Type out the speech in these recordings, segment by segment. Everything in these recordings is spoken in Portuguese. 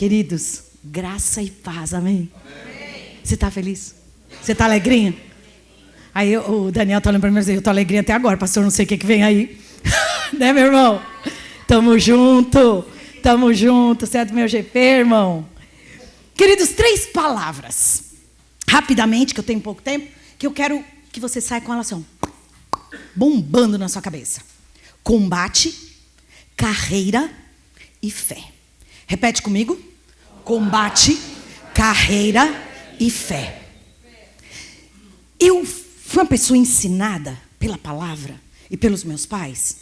Queridos, graça e paz, amém? Você está feliz? Você está alegrinha? Aí o Daniel está olhando para mim e diz, eu estou alegrinha até agora, pastor, não sei o que vem aí. Né, meu irmão? Tamo junto, certo, meu GP, irmão? Queridos, 3 palavras, rapidamente, que eu tenho pouco tempo, que eu quero que você saia com elas assim, bombando na sua cabeça. Combate, carreira e fé. Repete comigo. Combate, carreira e fé. Eu fui uma pessoa ensinada pela palavra e pelos meus pais,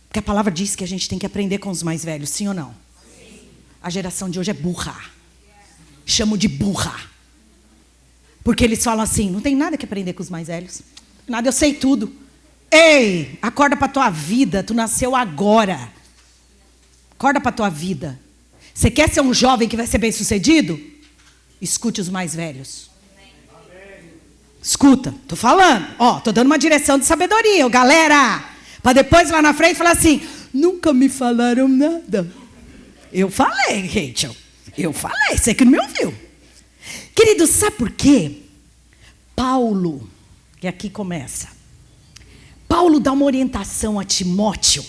porque a palavra diz que a gente tem que aprender com os mais velhos, sim ou não? Sim. A geração de hoje é burra. Chamo de burra. Porque eles falam assim, não tem nada que aprender com os mais velhos. Nada, eu sei tudo. Ei, acorda para a tua vida, tu nasceu agora. Acorda para a tua vida. Você quer ser um jovem que vai ser bem sucedido? Escute os mais velhos. Escuta, tô falando. Ó, tô dando uma direção de sabedoria, galera. Para depois lá na frente falar assim, nunca me falaram nada. Eu falei, Rachel. Eu falei, você que não me ouviu. Querido, sabe por quê? Paulo, que aqui começa. Paulo dá uma orientação a Timóteo.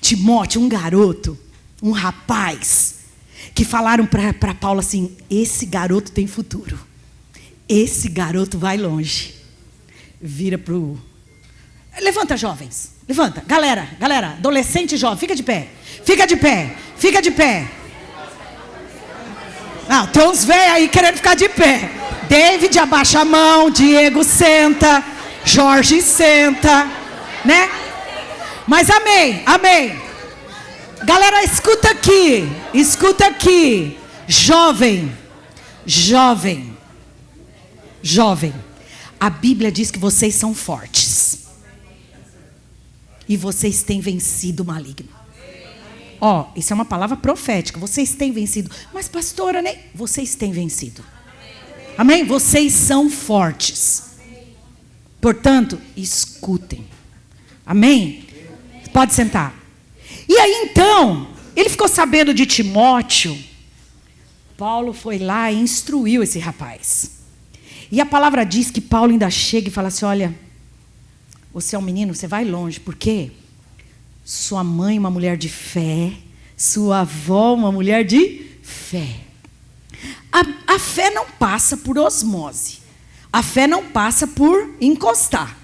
Timóteo, um garoto, um rapaz, que falaram para Paulo assim, esse garoto tem futuro. Esse garoto vai longe. Vira pro... Levanta, jovens. Levanta. Galera, adolescente jovem, fica de pé. Fica de pé. Não, tem uns velhos aí querendo ficar de pé. David, abaixa a mão. Diego, senta. Jorge, senta. Né? Mas amém. Galera, escuta aqui. Jovem. A Bíblia diz que vocês são fortes. E vocês têm vencido o maligno. Ó, isso é uma palavra profética. Vocês têm vencido. Mas pastora, né? Vocês têm vencido. Amém? Vocês são fortes. Portanto, escutem. Amém? Pode sentar. E aí então, ele ficou sabendo de Timóteo. Paulo foi lá e instruiu esse rapaz. E a palavra diz que Paulo ainda chega e fala assim, olha, você é um menino, você vai longe. Por quê? Sua mãe uma mulher de fé, sua avó uma mulher de fé. A fé não passa por osmose. A fé não passa por encostar.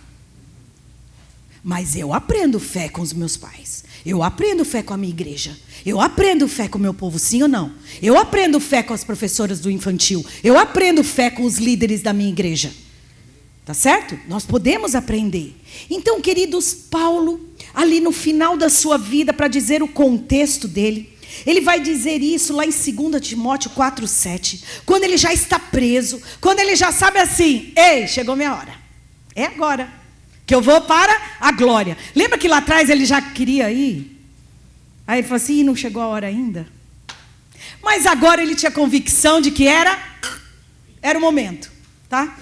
Mas eu aprendo fé com os meus pais. Eu aprendo fé com a minha igreja. Eu aprendo fé com o meu povo, sim ou não? Eu aprendo fé com as professoras do infantil. Eu aprendo fé com os líderes da minha igreja. Tá certo? Nós podemos aprender. Então, queridos, Paulo, ali no final da sua vida, para dizer o contexto dele, ele vai dizer isso lá em 2 Timóteo 4:7, quando ele já está preso, quando ele já sabe assim, ei, chegou minha hora. É agora que eu vou para a glória. Lembra que lá atrás ele já queria ir? Aí ele falou assim, não chegou a hora ainda. Mas agora ele tinha convicção de que era o momento, tá?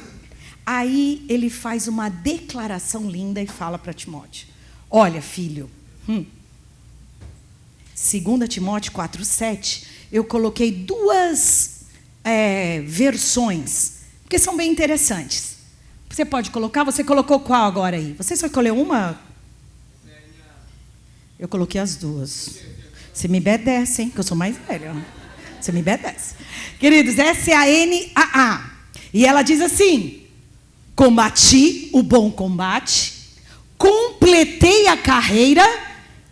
Aí ele faz uma declaração linda e fala para Timóteo, olha filho, 2 Timóteo 4:7, eu coloquei 2 versões, porque são bem interessantes. Você pode colocar, você colocou qual agora aí? Você só escolheu uma? Eu coloquei as 2. Você me obedece, hein? Que eu sou mais velha. Você me obedece. Queridos, essa é a NAA. E ela diz assim, combati o bom combate, completei a carreira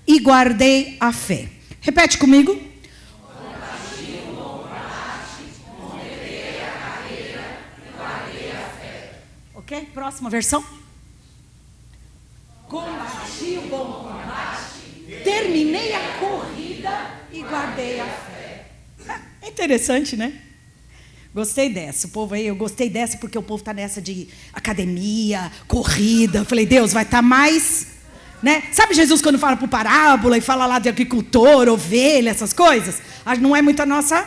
e guardei a fé. Repete comigo. Combati o bom combate, completei a carreira e guardei a fé. Ok? Próxima versão. Combati o bom combate, terminei a corrida e guardei a fé. É interessante, né? Gostei dessa, o povo aí, eu gostei dessa porque o povo está nessa de academia, corrida. Eu falei, Deus, vai estar mais, né? Sabe Jesus quando fala por parábola e fala lá de agricultor, ovelha, essas coisas? Não é muito a nossa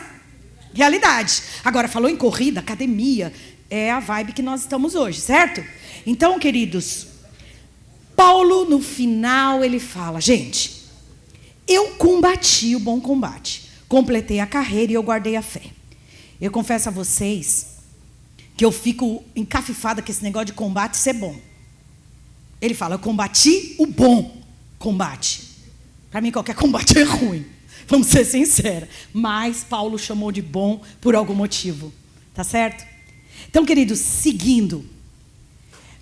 realidade. Agora, falou em corrida, academia, é a vibe que nós estamos hoje, certo? Então, queridos, Paulo, no final, ele fala, gente, eu combati o bom combate, completei a carreira e eu guardei a fé. Eu confesso a vocês que eu fico encafifada com esse negócio de combate ser bom. Ele fala, eu combati o bom combate. Para mim, qualquer combate é ruim. Vamos ser sinceros. Mas Paulo chamou de bom por algum motivo. Tá certo? Então, queridos, seguindo.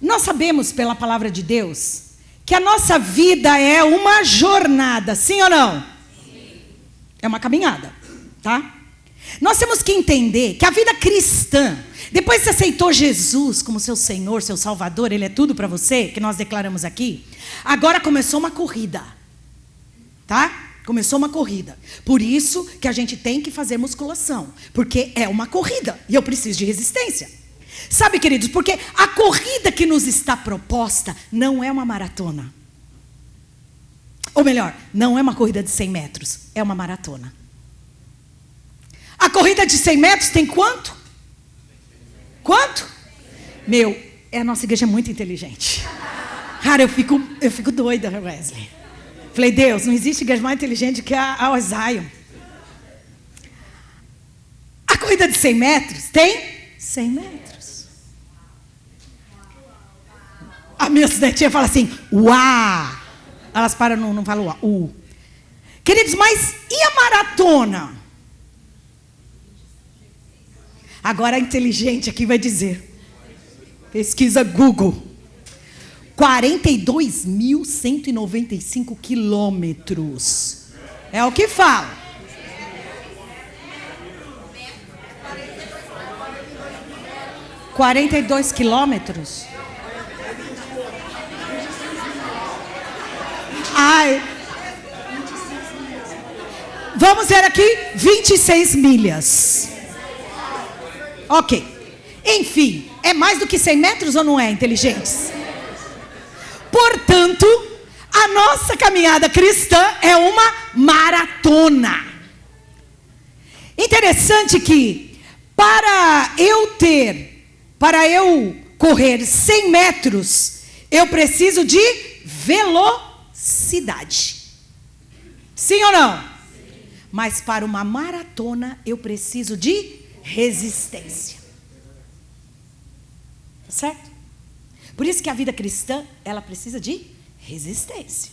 Nós sabemos pela palavra de Deus que a nossa vida é uma jornada. Sim ou não? Sim. É uma caminhada. Tá? Nós temos que entender que a vida cristã, depois que você aceitou Jesus como seu Senhor, seu Salvador, Ele é tudo para você, que nós declaramos aqui, agora começou uma corrida. Tá? Começou uma corrida. Por isso que a gente tem que fazer musculação. Porque é uma corrida. E eu preciso de resistência. Sabe, queridos, porque a corrida que nos está proposta não é uma maratona. Ou melhor, não é uma corrida de 100 metros. É uma maratona. A corrida de 100 metros tem quanto? Quanto? Meu, a nossa igreja é muito inteligente. Cara, eu fico doida, Wesley. Falei, Deus, não existe igreja mais inteligente que a Zion. A corrida de 100 metros tem 100 metros. A minha netinha fala assim, uá. Elas param, não falam uá. Queridos, mas e a maratona? Agora a inteligente aqui vai dizer. Pesquisa Google. 42.195 quilômetros. É o que fala. – 42 quilômetros. Ai. Vamos ver aqui. 26 milhas. Ok. Enfim, é mais do que 100 metros ou não é, inteligentes? Portanto, a nossa caminhada cristã é uma maratona. Interessante que para eu correr 100 metros, eu preciso de velocidade. Sim ou não? Sim. Mas para uma maratona, eu preciso de resistência. Certo? Por isso que a vida cristã, ela precisa de resistência.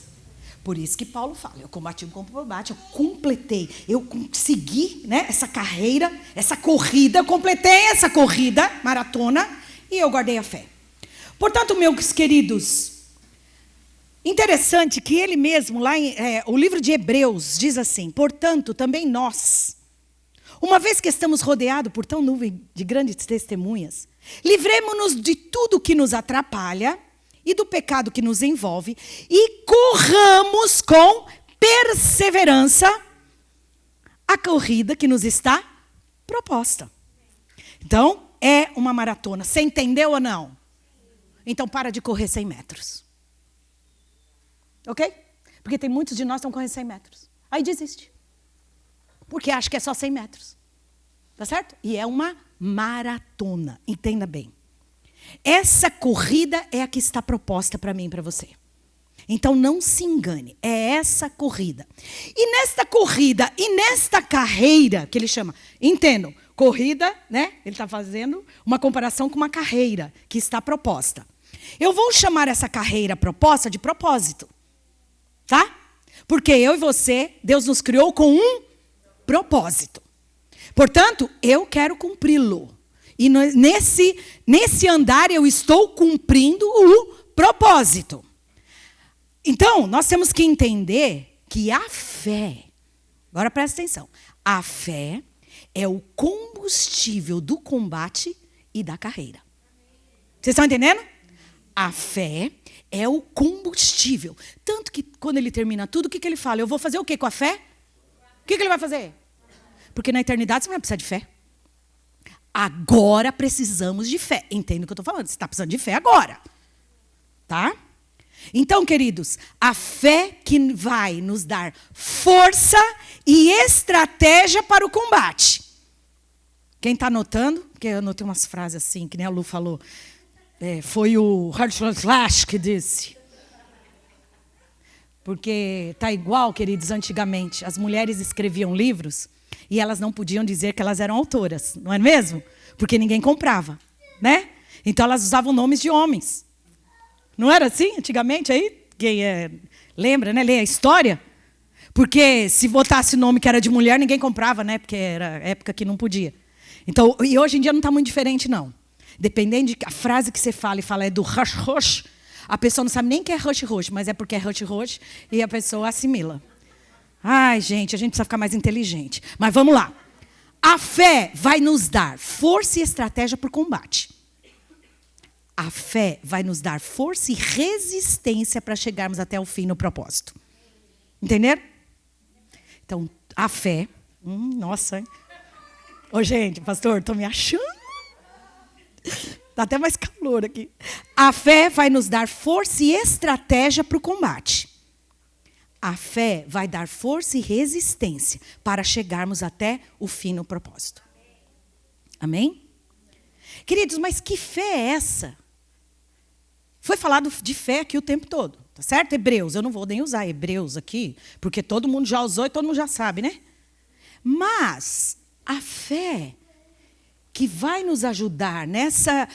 Por isso que Paulo fala, eu combati o combate, eu completei, eu consegui, né, essa carreira, essa corrida, eu completei essa corrida, maratona, e eu guardei a fé. Portanto, meus queridos, interessante que ele mesmo, lá em o livro de Hebreus, diz assim, portanto, também nós, uma vez que estamos rodeados por tão nuvem de grandes testemunhas, livremo-nos de tudo que nos atrapalha e do pecado que nos envolve e corramos com perseverança a corrida que nos está proposta. Então, é uma maratona. Você entendeu ou não? Então, para de correr 100 metros. Ok? Porque tem muitos de nós que estão correndo 100 metros. Aí desiste. Porque acha que é só 100 metros. Tá certo? E é uma maratona. Entenda bem. Essa corrida é a que está proposta para mim e para você. Então não se engane. É essa corrida. E nesta corrida e nesta carreira, que ele chama, entendam, corrida, né? Ele está fazendo uma comparação com uma carreira que está proposta. Eu vou chamar essa carreira proposta de propósito. Tá? Porque eu e você, Deus nos criou com um propósito. Portanto, eu quero cumpri-lo. E nesse andar eu estou cumprindo o propósito. Então, nós temos que entender que a fé, agora presta atenção, a fé é o combustível do combate e da carreira. Vocês estão entendendo? A fé é o combustível. Tanto que quando ele termina tudo, o que ele fala? Eu vou fazer o quê com a fé? O que ele vai fazer? Porque na eternidade você não vai precisar de fé. Agora precisamos de fé. Entende o que eu estou falando? Você está precisando de fé agora. Tá? Então, queridos, a fé que vai nos dar força e estratégia para o combate. Quem está anotando? Porque eu anotei umas frases assim, que nem a Lu falou. Foi o Hartland Slash que disse. Porque está igual, queridos, antigamente. As mulheres escreviam livros E elas não podiam dizer que elas eram autoras, não é mesmo? Porque ninguém comprava, né? Então elas usavam nomes de homens. Não era assim antigamente aí? Quem lembra, né? Lê a história. Porque se botasse nome que era de mulher, ninguém comprava, né? Porque era época que não podia. Então, e hoje em dia não está muito diferente, não. Dependendo de a frase que você fala e fala é do rush rush, a pessoa não sabe nem que é rush rush, mas é porque é rush rush e a pessoa assimila. Ai, gente, a gente precisa ficar mais inteligente. Mas vamos lá. A fé vai nos dar força e estratégia para o combate. A fé vai nos dar força e resistência para chegarmos até o fim no propósito. Entenderam? Então, a fé... nossa, hein? Ô, gente, pastor, estou me achando. Está até mais calor aqui. A fé vai nos dar força e estratégia para o combate. A fé vai dar força e resistência para chegarmos até o fim no propósito. Amém? Queridos, mas que fé é essa? Foi falado de fé aqui o tempo todo, tá certo? Hebreus, eu não vou nem usar Hebreus aqui, porque todo mundo já usou e todo mundo já sabe, né? Mas a fé que vai nos ajudar nessa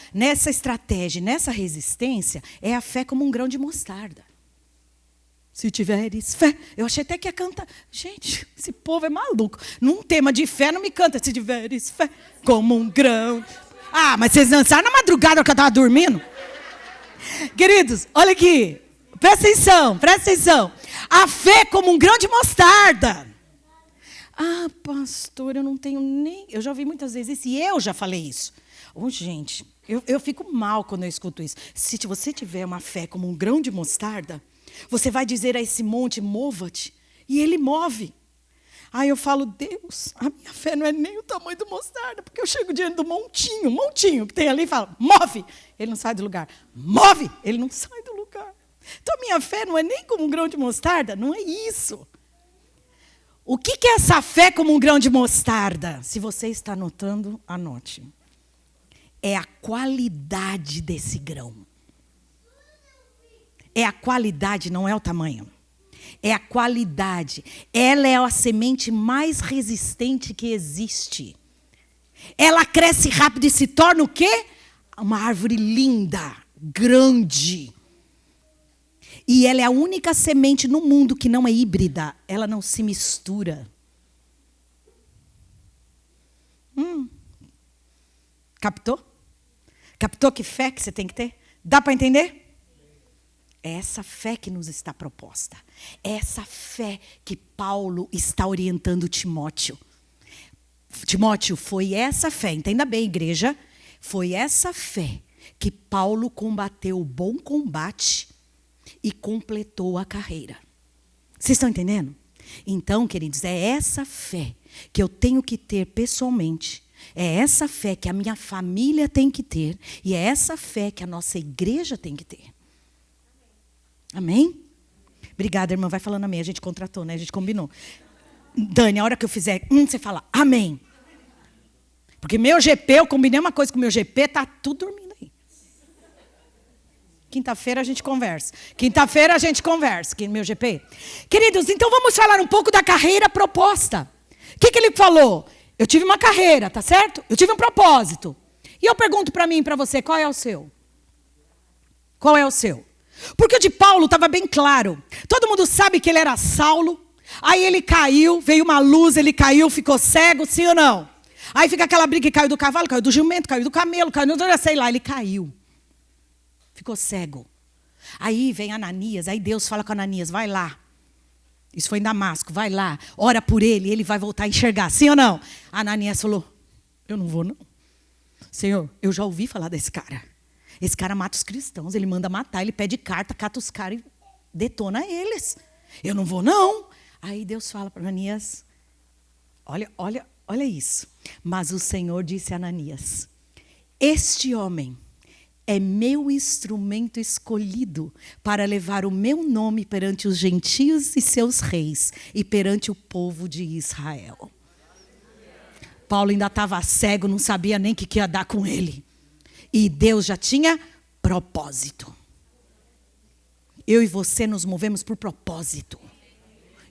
estratégia, nessa resistência, é a fé como um grão de mostarda. Se tiveres fé. Eu achei até que ia cantar. Gente, esse povo é maluco. Num tema de fé, não me canta. Se tiveres fé, como um grão. Ah, mas vocês dançaram na madrugada que eu estava dormindo? Queridos, olha aqui. Presta atenção, presta atenção. A fé como um grão de mostarda. Ah, pastor, eu não tenho nem... Eu já ouvi muitas vezes isso e eu já falei isso. Oh, gente, eu fico mal quando eu escuto isso. Se você tiver uma fé como um grão de mostarda, você vai dizer a esse monte, mova-te, e ele move. Aí eu falo, Deus, a minha fé não é nem o tamanho do mostarda, porque eu chego diante do montinho que tem ali e falo, move, ele não sai do lugar. Move, ele não sai do lugar. Então a minha fé não é nem como um grão de mostarda, não é isso. O que é essa fé como um grão de mostarda? Se você está anotando, anote. É a qualidade desse grão. É a qualidade, não é o tamanho. É a qualidade. Ela é a semente mais resistente que existe. Ela cresce rápido e se torna o quê? Uma árvore linda, grande. E ela é a única semente no mundo que não é híbrida. Ela não se mistura. Captou? Captou que fé que você tem que ter? Dá para entender? É essa fé que nos está proposta. É essa fé que Paulo está orientando Timóteo. Timóteo, foi essa fé, entenda bem, igreja, foi essa fé que Paulo combateu o bom combate e completou a carreira. Vocês estão entendendo? Então, queridos, é essa fé que eu tenho que ter pessoalmente. É essa fé que a minha família tem que ter. E é essa fé que a nossa igreja tem que ter. Amém? Obrigada, irmã. Vai falando amém. A gente contratou, né? A gente combinou. Dani, a hora que eu fizer, você fala amém. Porque meu GP, eu combinei uma coisa com o meu GP, tá tudo dormindo aí. Quinta-feira a gente conversa. Quinta-feira a gente conversa, aqui no meu GP. Queridos, então vamos falar um pouco da carreira proposta. O que ele falou? Eu tive uma carreira, tá certo? Eu tive um propósito. E eu pergunto para mim e para você, qual é o seu? Qual é o seu? Porque o de Paulo estava bem claro. Todo mundo sabe que ele era Saulo. Aí ele caiu, veio uma luz, ele caiu, ficou cego, sim ou não? Aí fica aquela briga que caiu do cavalo, caiu do jumento, caiu do camelo, caiu do... sei lá, ele caiu. Ficou cego. Aí vem Ananias, aí Deus fala com Ananias, vai lá. Isso foi em Damasco, vai lá, ora por ele vai voltar a enxergar, sim ou não? Ananias falou, eu não vou não. Senhor, eu já ouvi falar desse cara. Esse cara mata os cristãos, ele manda matar, ele pede carta, cata os caras e detona eles. Eu não vou não. Aí Deus fala para Ananias, olha isso. Mas o Senhor disse a Ananias, este homem é meu instrumento escolhido para levar o meu nome perante os gentios e seus reis e perante o povo de Israel. Paulo ainda estava cego, não sabia nem o que ia dar com ele. E Deus já tinha propósito. Eu e você nos movemos por propósito.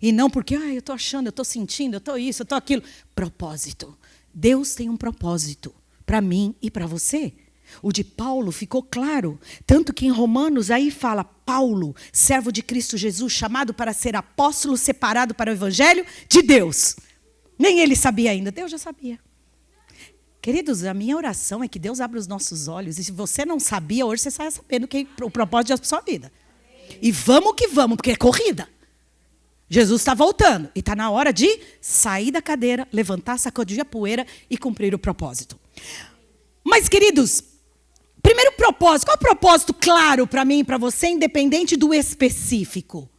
E não porque, eu estou achando, eu estou sentindo, eu estou isso, eu estou aquilo. Propósito. Deus tem um propósito para mim e para você. O de Paulo ficou claro. Tanto que em Romanos aí fala, Paulo, servo de Cristo Jesus, chamado para ser apóstolo, separado para o evangelho de Deus. Nem ele sabia ainda, Deus já sabia. Queridos, a minha oração é que Deus abra os nossos olhos. E se você não sabia, hoje você sai sabendo o propósito de Deus para a sua vida. E vamos que vamos, porque é corrida. Jesus está voltando. E está na hora de sair da cadeira, levantar, sacudir a poeira e cumprir o propósito. Mas, queridos, primeiro propósito. Qual é o propósito claro para mim e para você, independente do específico?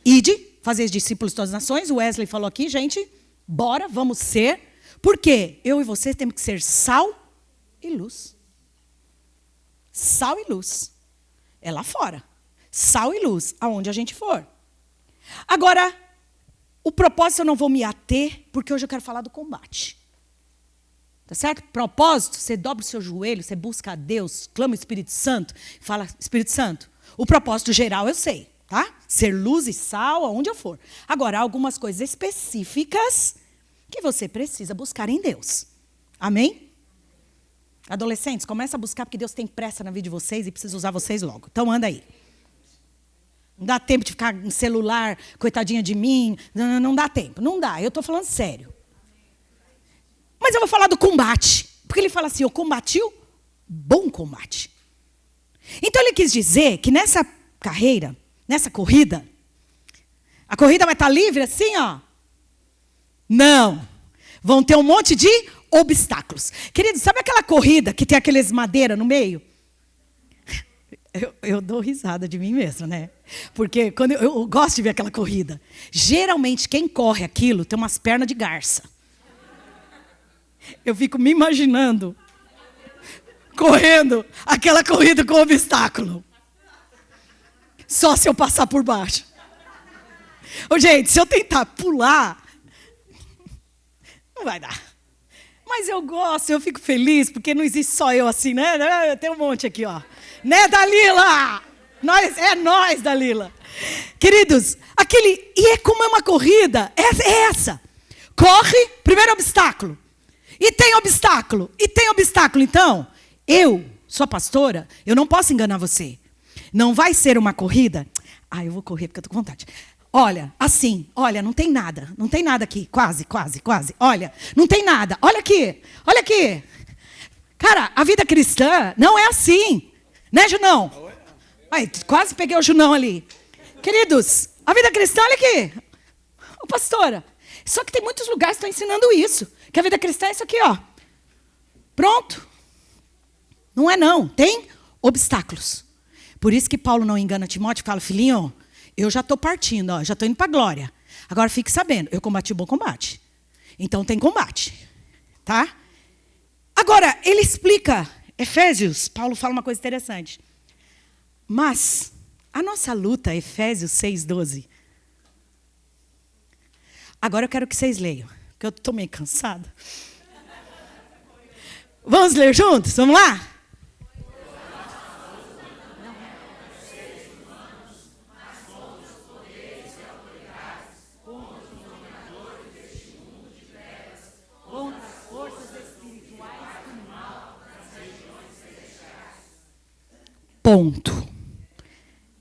Ide, fazer discípulos de todas as nações. O Wesley falou aqui, gente, bora, vamos ser. Por quê? Eu e você temos que ser sal e luz. Sal e luz. É lá fora. Sal e luz, aonde a gente for. Agora, o propósito eu não vou me ater, porque hoje eu quero falar do combate. Tá certo? Propósito, você dobra o seu joelho, você busca a Deus, clama o Espírito Santo, fala, Espírito Santo, o propósito geral eu sei, tá? Ser luz e sal, aonde eu for. Agora, há algumas coisas específicas que você precisa buscar em Deus. Amém? Adolescentes, começa a buscar, porque Deus tem pressa na vida de vocês e precisa usar vocês logo. Então, anda aí. Não dá tempo de ficar no celular, coitadinha de mim. Não dá tempo, não dá. Eu estou falando sério. Mas eu vou falar do combate. Porque ele fala assim, eu combati o bom combate. Então ele quis dizer que nessa carreira, nessa corrida, a corrida vai estar livre assim, ó? Não. Vão ter um monte de obstáculos. Querido, sabe aquela corrida que tem aqueles madeira no meio? Eu dou risada de mim mesma, né? Porque quando eu gosto de ver aquela corrida. Geralmente, quem corre aquilo tem umas pernas de garça. Eu fico me imaginando correndo aquela corrida com obstáculo. Só se eu passar por baixo. Ô, gente, se eu tentar pular, não vai dar. Mas eu gosto, eu fico feliz, porque não existe só eu assim, né? Tem um monte aqui, ó. Né, Dalila? É nós, Dalila. Queridos, e é como é uma corrida, é essa. Corre, primeiro obstáculo. E tem obstáculo. Então, eu sou pastora, eu não posso enganar você. Não vai ser uma corrida. Eu vou correr porque eu tô com vontade. Olha, assim, não tem nada. Não tem nada aqui, quase. Olha, não tem nada. Olha aqui. Cara, a vida cristã não é assim. Né, Junão? Quase peguei o Junão ali. Queridos, a vida cristã, olha aqui. Ô, pastora, só que tem muitos lugares que estão ensinando isso. Que a vida cristã é isso aqui, ó. Pronto. Não é não. Tem obstáculos. Por isso que Paulo não engana Timóteo e fala, filhinho, eu já estou partindo, ó, já estou indo para a glória. Agora fique sabendo, eu combati o bom combate. Então tem combate. Tá? Agora, ele explica... Efésios, Paulo fala uma coisa interessante. Mas a nossa luta, Efésios 6:12. Agora eu quero que vocês leiam, porque eu estou meio cansada. Vamos ler juntos? Vamos lá? Ponto.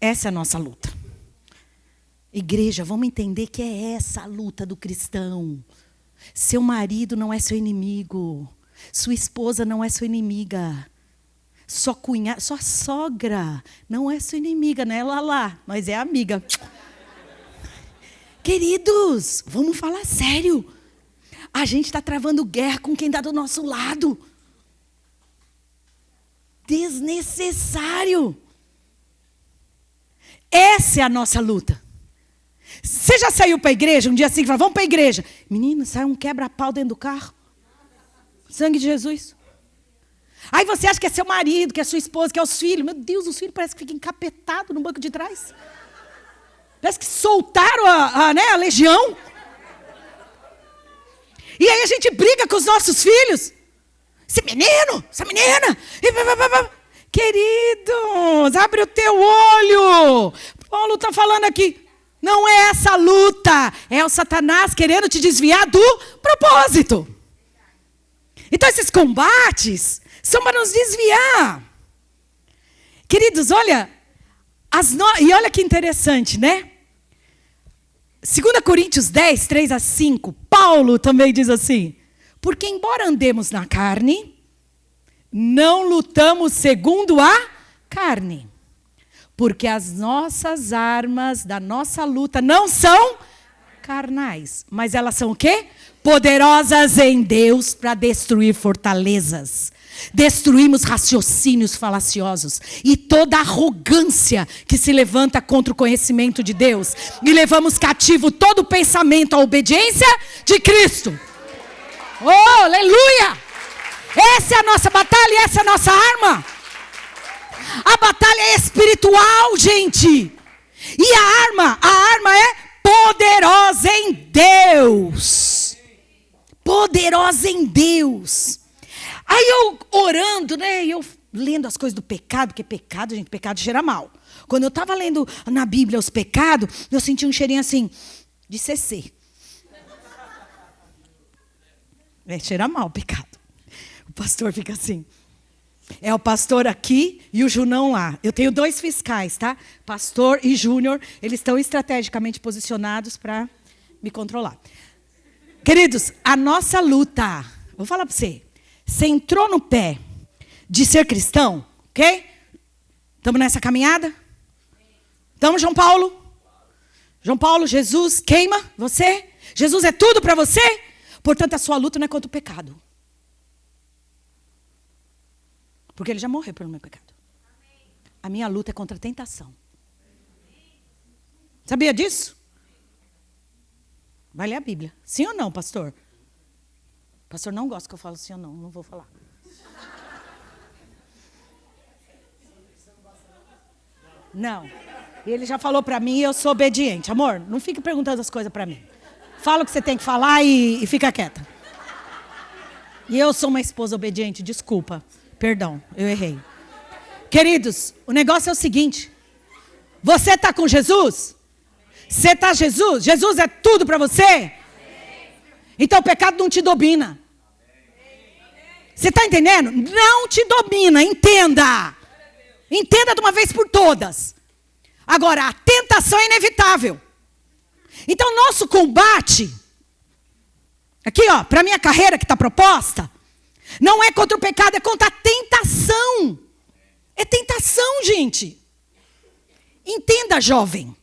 Essa é a nossa luta. Igreja, vamos entender que é essa a luta do cristão. Seu marido não é seu inimigo. Sua esposa não é sua inimiga. Sua cunhada, sua sogra não é sua inimiga, né? Lá, nós é amiga. Queridos, vamos falar sério. A gente está travando guerra com quem está do nosso lado. Desnecessário. Essa é a nossa luta. Você já saiu para a igreja um dia assim, falou, vamos para a igreja. Menina, sai um quebra-pau dentro do carro. Sangue de Jesus. Aí você acha que é seu marido, que é sua esposa, que é os filhos. Meu Deus, os filhos parecem que ficam encapetados no banco de trás. Parece que soltaram a legião. E aí a gente briga com os nossos filhos. Esse menino, essa menina. Queridos, abre o teu olho. Paulo está falando aqui. Não é essa a luta. É o Satanás querendo te desviar do propósito. Então esses combates são para nos desviar. Queridos, olha. E olha que interessante, né? 2 Coríntios 10, 3-5. Paulo também diz assim. Porque embora andemos na carne, não lutamos segundo a carne. Porque as nossas armas da nossa luta não são carnais. Mas elas são o quê? Poderosas em Deus para destruir fortalezas. Destruímos raciocínios falaciosos. E toda arrogância que se levanta contra o conhecimento de Deus. E levamos cativo todo o pensamento à obediência de Cristo. Oh, aleluia! Essa é a nossa batalha, essa é a nossa arma. A batalha é espiritual, gente. E a arma é poderosa em Deus. Poderosa em Deus. Aí eu orando, né? Eu lendo as coisas do pecado, porque pecado, gente, pecado cheira mal. Quando eu estava lendo na Bíblia os pecados, eu senti um cheirinho assim, de CC. Cheira mal o pecado. O pastor fica assim. É o pastor aqui e o Junão lá. Eu tenho 2 fiscais, tá? Pastor e Júnior. Eles estão estrategicamente posicionados para me controlar. Queridos, a nossa luta. Vou falar para você. Você entrou no pé de ser cristão, ok? Estamos nessa caminhada? Estamos, João Paulo? João Paulo, Jesus queima você? Jesus é tudo para você? Portanto, a sua luta não é contra o pecado. Porque ele já morreu pelo meu pecado. A minha luta é contra a tentação. Sabia disso? Vai ler a Bíblia. Sim ou não, pastor? O pastor não gosta que eu falo sim ou não. Não vou falar. Não. Ele já falou para mim e eu sou obediente. Amor, não fique perguntando as coisas para mim. Fala o que você tem que falar e fica quieta. E eu sou uma esposa obediente, desculpa. Perdão, eu errei. Queridos, o negócio é o seguinte. Você está com Jesus? Você está Jesus? Jesus é tudo para você? Então o pecado não te domina. Você está entendendo? Não te domina, entenda. Entenda de uma vez por todas. Agora, a tentação é inevitável. Então, nosso combate, aqui ó, para a minha carreira que está proposta, não é contra o pecado, é contra a tentação. É tentação, gente. Entenda, jovem.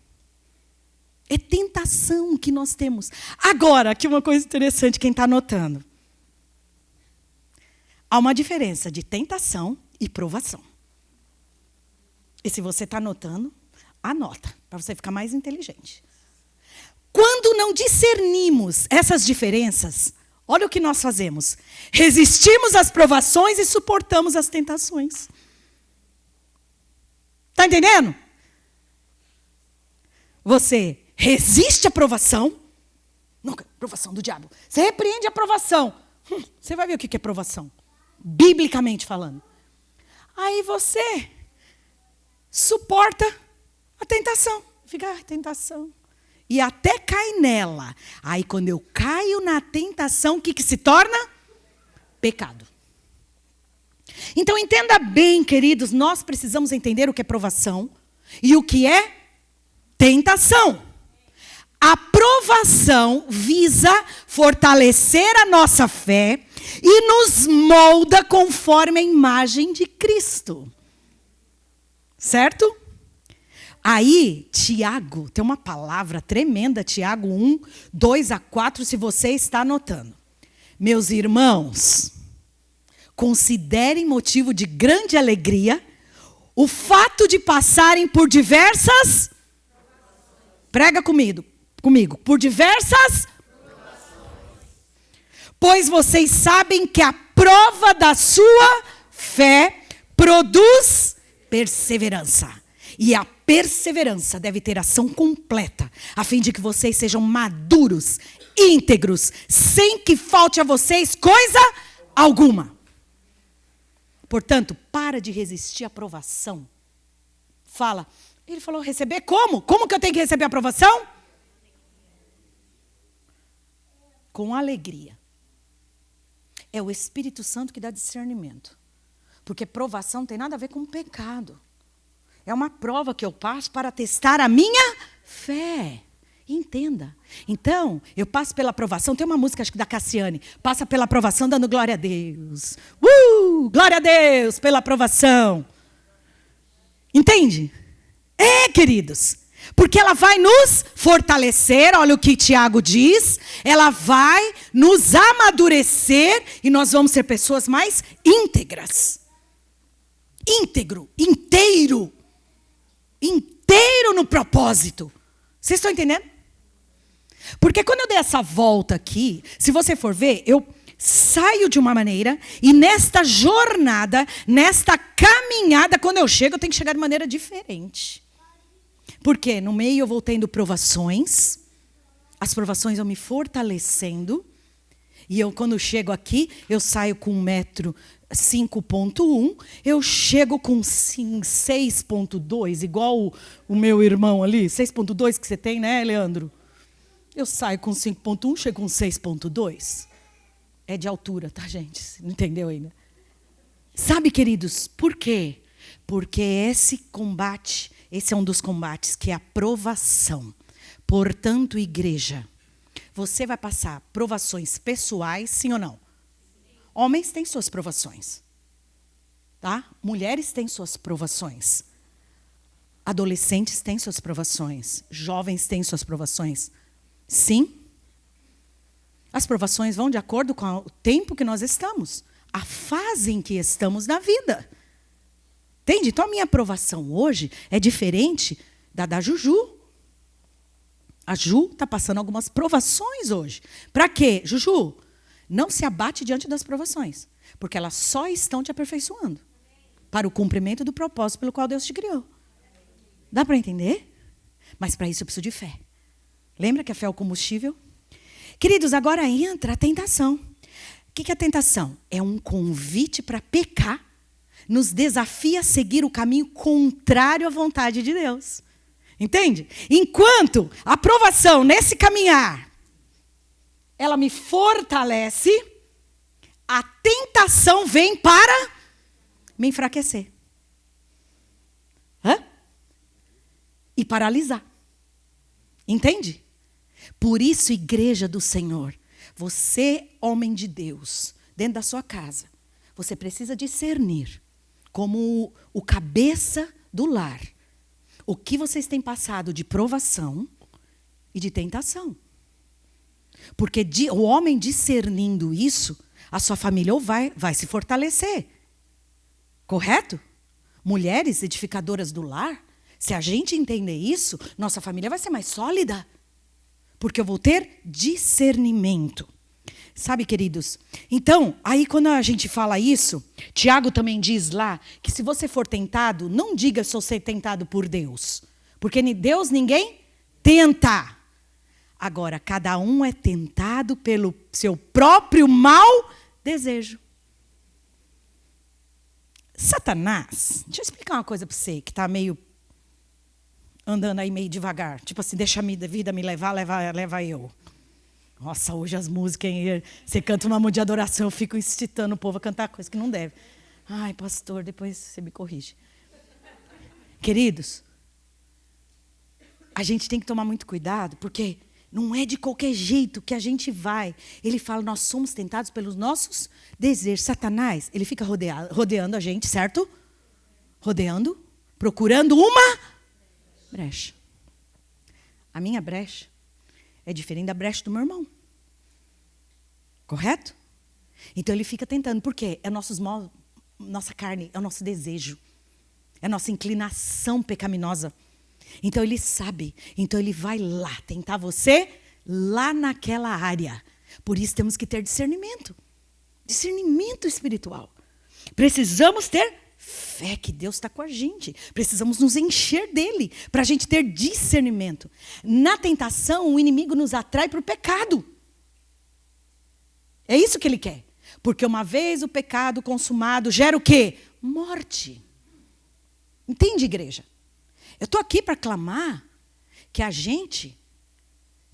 É tentação que nós temos. Agora, aqui uma coisa interessante, quem está anotando. Há uma diferença de tentação e provação. E se você está anotando, anota, para você ficar mais inteligente. Quando não discernimos essas diferenças, olha o que nós fazemos. Resistimos às provações e suportamos as tentações. Está entendendo? Você resiste à provação. Nunca, provação do diabo. Você repreende a provação. Você vai ver o que é provação. Biblicamente falando. Aí você suporta a tentação. Fica, tentação. E até cai nela. Aí quando eu caio na tentação, o que se torna? Pecado. Então entenda bem, queridos, nós precisamos entender o que é provação e o que é tentação. A provação visa fortalecer a nossa fé e nos molda conforme a imagem de Cristo. Certo? Aí, Tiago, tem uma palavra tremenda, Tiago 1, 2-4, se você está anotando. Meus irmãos, considerem motivo de grande alegria o fato de passarem por diversas... Prega comigo, por diversas... Pois vocês sabem que a prova da sua fé produz perseverança. E a perseverança deve ter ação completa, a fim de que vocês sejam maduros, íntegros, sem que falte a vocês coisa alguma. Portanto, para de resistir à provação. Fala, Ele falou, receber como? Como que eu tenho que receber a aprovação? Com alegria. É o Espírito Santo que dá discernimento. Porque provação não tem nada a ver com pecado. É uma prova que eu passo para testar a minha fé. Entenda. Então, eu passo pela aprovação. Tem uma música, acho que da Cassiane. Passa pela aprovação dando glória a Deus. Glória a Deus pela aprovação. Entende? Queridos. Porque ela vai nos fortalecer. Olha o que Tiago diz. Ela vai nos amadurecer. E nós vamos ser pessoas mais íntegras. Íntegro. Inteiro no propósito. Vocês estão entendendo? Porque quando eu dei essa volta aqui, se você for ver, eu saio de uma maneira e nesta jornada, nesta caminhada, quando eu chego, eu tenho que chegar de maneira diferente. Porque no meio eu vou tendo provações, as provações vão me fortalecendo, e eu quando chego aqui, eu saio com 1,5 m, eu chego com 6,2, igual o meu irmão ali, 6,2 que você tem, né, Leandro? Eu saio com 5,1, chego com 6,2. É de altura, tá, gente? Não entendeu ainda? Sabe, queridos, por quê? Porque esse combate, esse é um dos combates, que é a provação. Portanto, igreja, você vai passar provações pessoais, sim ou não? Homens têm suas provações, tá? Mulheres têm suas provações. Adolescentes têm suas provações. Jovens têm suas provações. Sim. As provações vão de acordo com o tempo que nós estamos. A fase em que estamos na vida. Entende? Então a minha aprovação hoje é diferente da Juju. A Ju está passando algumas provações hoje. Para quê? Juju, não se abate diante das provações. Porque elas só estão te aperfeiçoando. Para o cumprimento do propósito pelo qual Deus te criou. Dá para entender? Mas para isso eu preciso de fé. Lembra que a fé é o combustível? Queridos, agora entra a tentação. O que é a tentação? É um convite para pecar. Nos desafia a seguir o caminho contrário à vontade de Deus. Entende? Enquanto a aprovação nesse caminhar, ela me fortalece, a tentação vem para me enfraquecer. E paralisar. Entende? Por isso, igreja do Senhor, você, homem de Deus, dentro da sua casa, você precisa discernir, como o cabeça do lar, o que vocês têm passado de provação e de tentação. Porque o homem discernindo isso, a sua família vai se fortalecer. Correto? Mulheres edificadoras do lar, se a gente entender isso, nossa família vai ser mais sólida. Porque eu vou ter discernimento. Sabe, queridos? Então, aí quando a gente fala isso, Tiago também diz lá, que se você for tentado, não diga sou ser tentado por Deus. Porque Deus ninguém tenta. Agora, cada um é tentado pelo seu próprio mau desejo. Satanás, deixa eu explicar uma coisa para você, que está meio andando aí meio devagar. Tipo assim, deixa a vida me levar, leva eu. Nossa, hoje as músicas, hein? Você canta uma música de adoração, eu fico incitando o povo a cantar coisa que não deve. Ai, pastor, depois você me corrige. Queridos, a gente tem que tomar muito cuidado, porque não é de qualquer jeito que a gente vai. Ele fala, nós somos tentados pelos nossos desejos. Satanás, ele fica rodeando a gente, certo? Rodeando, procurando uma brecha. A minha brecha é diferente da brecha do meu irmão. Correto? Então ele fica tentando. Por quê? É nossa carne, é o nosso desejo. É a nossa inclinação pecaminosa. Então ele sabe. Então ele vai lá tentar você lá naquela área. Por isso temos que ter discernimento. Discernimento espiritual. Precisamos ter fé que Deus está com a gente. Precisamos nos encher dele para a gente ter discernimento. Na tentação, o inimigo nos atrai para o pecado. É isso que ele quer. Porque uma vez o pecado consumado gera o quê? Morte. Entende, igreja? Eu estou aqui para clamar que a gente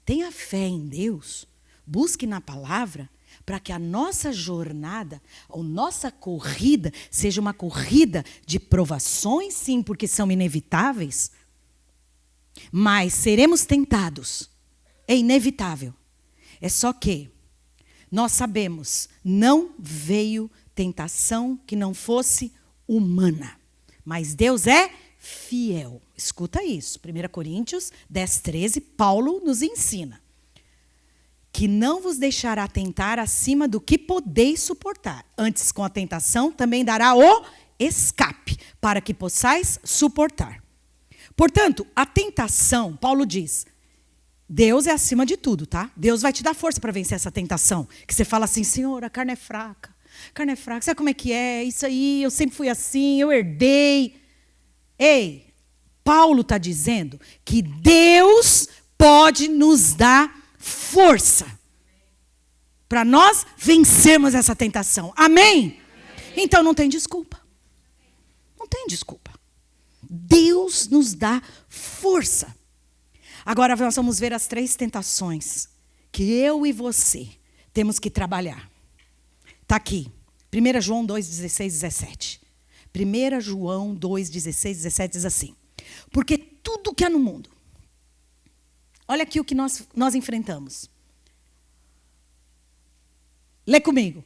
tenha fé em Deus, busque na palavra, para que a nossa jornada, a nossa corrida, seja uma corrida de provações, sim, porque são inevitáveis, mas seremos tentados. É inevitável. É só que nós sabemos, não veio tentação que não fosse humana. Mas Deus é fiel. Escuta isso. 1 Coríntios 10, 13, Paulo nos ensina. Que não vos deixará tentar acima do que podeis suportar. Antes, com a tentação, também dará o escape, para que possais suportar. Portanto, a tentação, Paulo diz, Deus é acima de tudo, tá? Deus vai te dar força para vencer essa tentação. Que você fala assim, Senhor, a carne é fraca. Carne é fraca, sabe como é que é? Isso aí, eu sempre fui assim, eu herdei. Ei, Paulo está dizendo que Deus pode nos dar força para nós vencermos essa tentação. Amém? Então não tem desculpa. Não tem desculpa. Deus nos dá força. Agora nós vamos ver as 3 tentações que eu e você temos que trabalhar. Está aqui. 1 João 2, 16, 17. 1 João 2, 16, 17 diz assim. Porque tudo que há no mundo. Olha aqui o que nós enfrentamos. Lê comigo.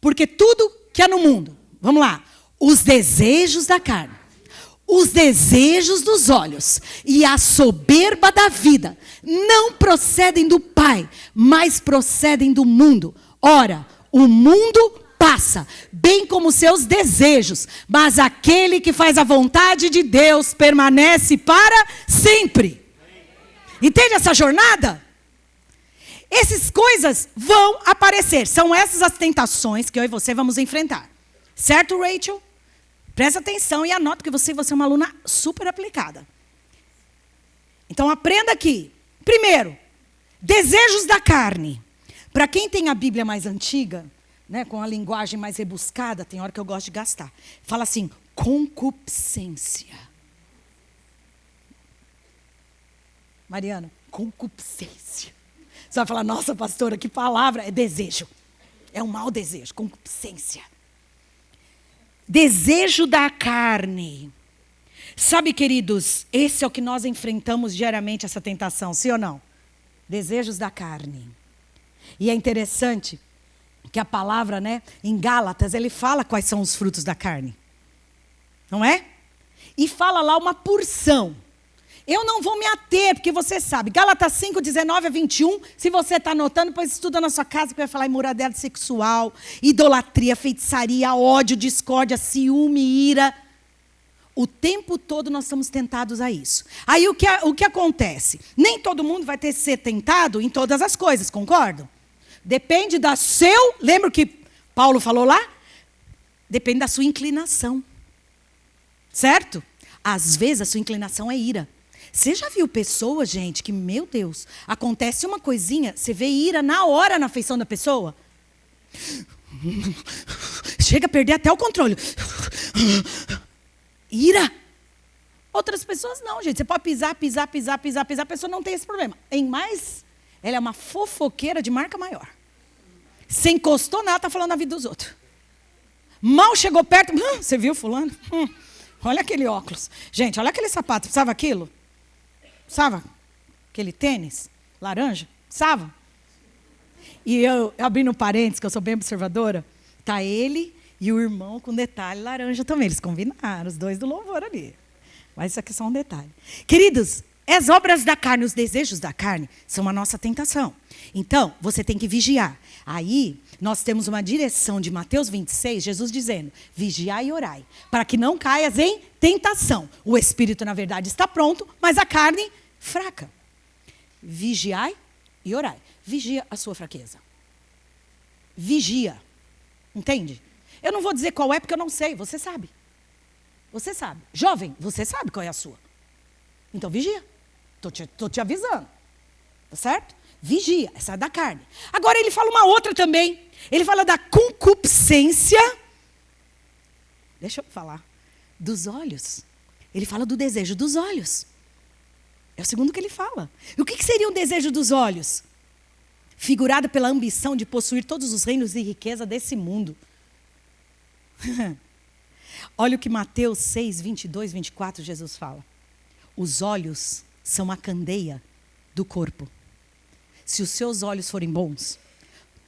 Porque tudo que há no mundo. Vamos lá. Os desejos da carne. Os desejos dos olhos e a soberba da vida não procedem do Pai, mas procedem do mundo. Ora, o mundo passa, bem como seus desejos, mas aquele que faz a vontade de Deus permanece para sempre. Entende essa jornada? Essas coisas vão aparecer. São essas as tentações que eu e você vamos enfrentar. Certo, Rachel? Presta atenção e anota que você é uma aluna super aplicada. Então aprenda aqui. Primeiro, desejos da carne. Para quem tem a Bíblia mais antiga, né, com a linguagem mais rebuscada, tem hora que eu gosto de gastar. Fala assim, concupiscência. Mariana, concupiscência. Você vai falar, nossa pastora, que palavra? É desejo. É um mau desejo, concupiscência. Desejo da carne. Sabe, queridos, esse é o que nós enfrentamos diariamente, essa tentação, sim ou não? Desejos da carne. E é interessante que a palavra, né, em Gálatas, ele fala quais são os frutos da carne. Não é? E fala lá uma porção. Eu não vou me ater, porque você sabe. Gálatas 5, 19 a 21. Se você está anotando, depois estuda na sua casa, que vai falar imoralidade sexual, idolatria, feitiçaria, ódio, discórdia, ciúme, ira. O tempo todo nós estamos tentados a isso. Aí o que acontece? Nem todo mundo vai ter que ser tentado em todas as coisas, concordam? Depende da seu... Lembra o que Paulo falou lá? Depende da sua inclinação. Certo? Às vezes a sua inclinação é ira. Você já viu pessoas, gente, que, meu Deus, acontece uma coisinha, você vê ira na hora na feição da pessoa? Chega a perder até o controle. Ira. Outras pessoas não, gente. Você pode pisar, a pessoa não tem esse problema. Em mais, ela é uma fofoqueira de marca maior. Você encostou nela, está falando da vida dos outros. Mal chegou perto, você viu fulano? Olha aquele óculos. Gente, olha aquele sapato, precisava aquilo? Precisava? Aquele tênis laranja? Precisava? E eu abrindo parênteses, que eu sou bem observadora, tá ele e o irmão com detalhe laranja também. Eles combinaram, os dois do louvor ali. Mas isso aqui é só um detalhe. Queridos, as obras da carne, os desejos da carne, são a nossa tentação. Então, você tem que vigiar. Aí, nós temos uma direção de Mateus 26, Jesus dizendo, vigiai e orai, para que não caias em tentação. O espírito, na verdade, está pronto, mas a carne, fraca. Vigiai e orai. Vigia a sua fraqueza. Vigia. Entende? Eu não vou dizer qual é, porque eu não sei. Você sabe. Você sabe. Jovem, você sabe qual é a sua. Então, vigia. Estou te avisando. Tá certo? Vigia. Essa é da carne. Agora, ele fala uma outra também. Ele fala da concupiscência. Deixa eu falar. Dos olhos. Ele fala do desejo dos olhos. É o segundo que ele fala. E o que seria um desejo dos olhos? Figurado pela ambição de possuir todos os reinos e riqueza desse mundo. Olha o que Mateus 6, 22, 24, Jesus fala. Os olhos são a candeia do corpo. Se os seus olhos forem bons,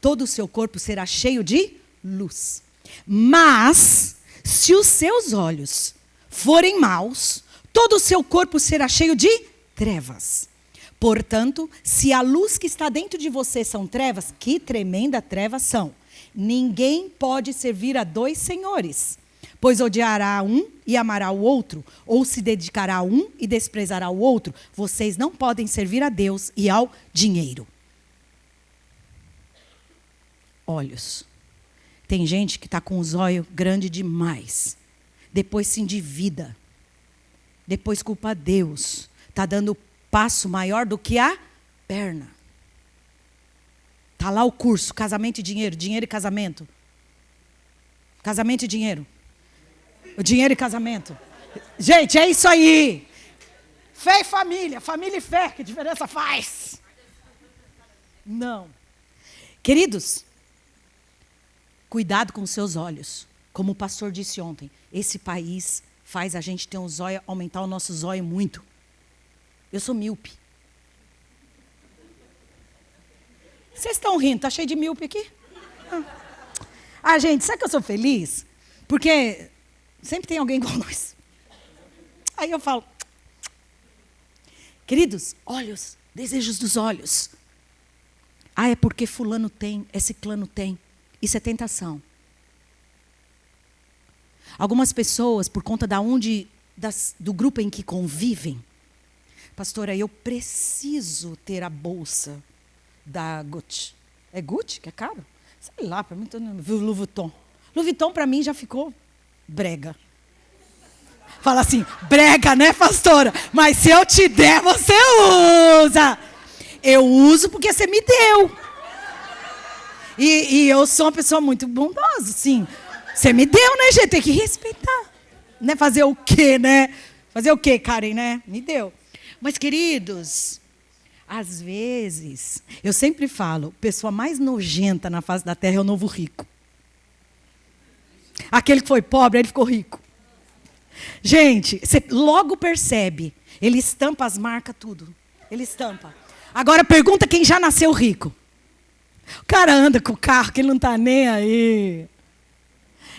todo o seu corpo será cheio de luz. Mas, se os seus olhos forem maus, todo o seu corpo será cheio de trevas. Portanto, se a luz que está dentro de você são trevas, que tremenda trevas são. Ninguém pode servir a dois senhores, pois odiará um e amará o outro, ou se dedicará a um e desprezará o outro. Vocês não podem servir a Deus e ao dinheiro. Olhos. Tem gente que está com os olhos grandes demais. Depois se endivida. Depois culpa Deus. Está dando passo maior do que a perna. Está lá o curso, casamento e dinheiro, dinheiro e casamento. Casamento e dinheiro. O dinheiro e casamento. Gente, é isso aí. Fé e família, família e fé, que diferença faz? Não. Queridos, cuidado com os seus olhos. Como o pastor disse ontem, esse país faz a gente ter um zóio, aumentar o nosso zóio muito. Eu sou míope. Vocês estão rindo, está cheio de míope aqui? Gente, sabe que eu sou feliz? Porque sempre tem alguém igual nós. Aí eu falo, queridos, olhos, desejos dos olhos. É porque fulano tem, esse clã tem. Isso é tentação. Algumas pessoas, por conta do grupo em que convivem, pastora, eu preciso ter a bolsa da Gucci. É Gucci que é caro? Sei lá, para mim, Louis Vuitton. Louis Vuitton para mim já ficou brega. Fala assim, brega, né, pastora? Mas se eu te der, você usa. Eu uso porque você me deu. E eu sou uma pessoa muito bondosa, sim. Você me deu, né, gente? Tem que respeitar. Né? Fazer o quê, né? Fazer o quê, Karen, né? Me deu. Mas, queridos, às vezes, eu sempre falo, a pessoa mais nojenta na face da terra é o novo rico. Aquele que foi pobre, ele ficou rico. Gente, você logo percebe. Ele estampa as marcas, tudo. Ele estampa. Agora pergunta quem já nasceu rico. O cara anda com o carro que ele não está nem aí.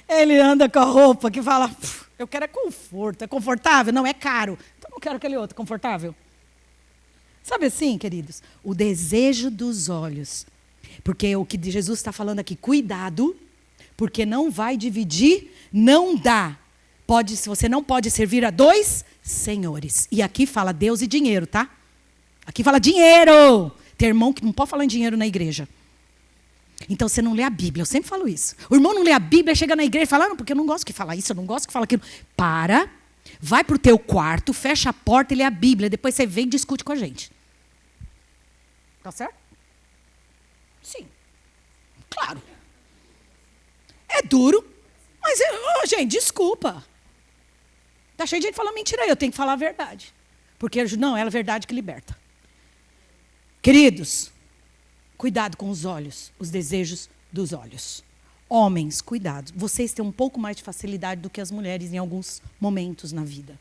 Ele anda com a roupa que fala, eu quero é conforto. É confortável? Não, é caro. Então não quero aquele outro, confortável. Sabe assim, queridos? O desejo dos olhos. Porque o que Jesus está falando aqui, cuidado, porque não vai dividir, não dá. Você não pode servir a dois senhores. E aqui fala Deus e dinheiro, tá? Aqui fala dinheiro. Tem irmão que não pode falar em dinheiro na igreja. Então você não lê a Bíblia, eu sempre falo isso. O irmão não lê a Bíblia, chega na igreja e fala, não, porque eu não gosto que fala isso, eu não gosto que fala aquilo. Para, vai para o teu quarto, fecha a porta e lê a Bíblia, depois você vem e discute com a gente. Tá certo? Sim. Claro. É duro, mas, gente, desculpa. Tá cheio de gente falando mentira aí, eu tenho que falar a verdade. Porque, não, é a verdade que liberta. Queridos, cuidado com os olhos, os desejos dos olhos. Homens, cuidado. Vocês têm um pouco mais de facilidade do que as mulheres em alguns momentos na vida.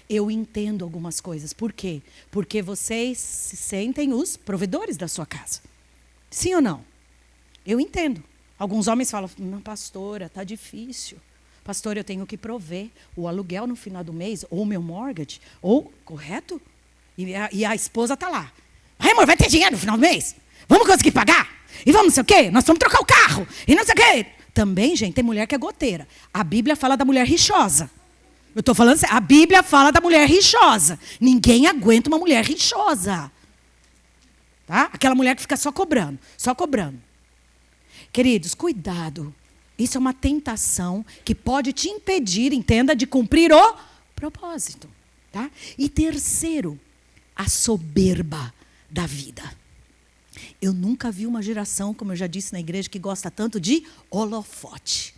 Eu entendo algumas coisas. Por quê? Porque vocês se sentem os provedores da sua casa. Sim ou não? Eu entendo. Alguns homens falam, não, pastora, está difícil. Pastora, eu tenho que prover o aluguel no final do mês, ou o meu mortgage, ou, correto? E a esposa está lá. Ai, amor, vai ter dinheiro no final do mês? Vamos conseguir pagar? E vamos não sei o quê? Nós vamos trocar o carro. E não sei o quê. Também, gente, tem mulher que é goteira. A Bíblia fala da mulher rixosa. Eu estou falando assim, a Bíblia fala da mulher rixosa. Ninguém aguenta uma mulher rixosa. Tá? Aquela mulher que fica só cobrando, só cobrando. Queridos, cuidado. Isso é uma tentação que pode te impedir, entenda, de cumprir o propósito. Tá? E terceiro, a soberba da vida. Eu nunca vi uma geração, como eu já disse na igreja, que gosta tanto de holofote.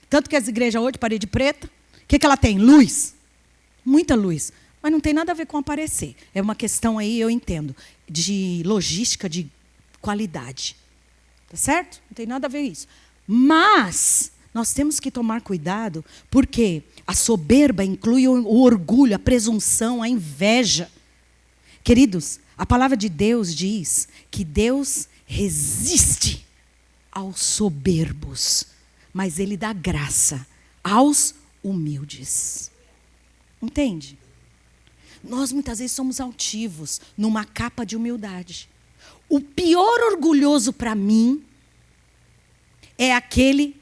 Tanto que as igrejas hoje, parede preta, que ela tem? Luz. Muita luz. Mas não tem nada a ver com aparecer. É uma questão aí, eu entendo, de logística, de qualidade. Tá certo? Não tem nada a ver isso. Mas nós temos que tomar cuidado, porque a soberba inclui o orgulho, a presunção, a inveja. Queridos, a palavra de Deus diz que Deus resiste aos soberbos, mas Ele dá graça aos humildes. Entende? Nós muitas vezes somos altivos numa capa de humildade. O pior orgulhoso para mim é aquele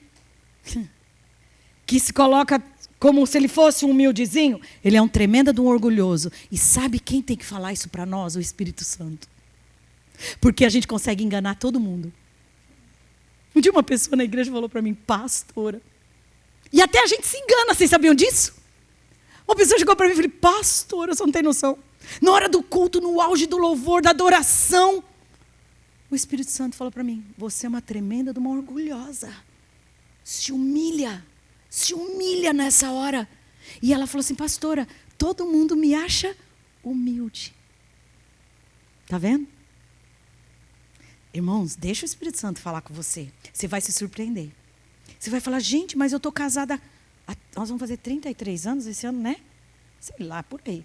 que se coloca como se ele fosse um humildezinho. Ele é um tremendo de um orgulhoso. E sabe quem tem que falar isso para nós? O Espírito Santo. Porque a gente consegue enganar todo mundo. Um dia uma pessoa na igreja falou para mim, pastora. E até a gente se engana, vocês sabiam disso? Uma pessoa chegou para mim e falou, pastora, você não tem noção. Na hora do culto, no auge do louvor, da adoração, o Espírito Santo falou para mim, você é uma tremenda de uma orgulhosa. Se humilha nessa hora. E ela falou assim, pastora, todo mundo me acha humilde. Tá vendo? Irmãos, deixa o Espírito Santo falar com você. Você vai se surpreender. Você vai falar, gente, mas eu estou casada... Nós vamos fazer 33 anos esse ano, né? Sei lá, por aí.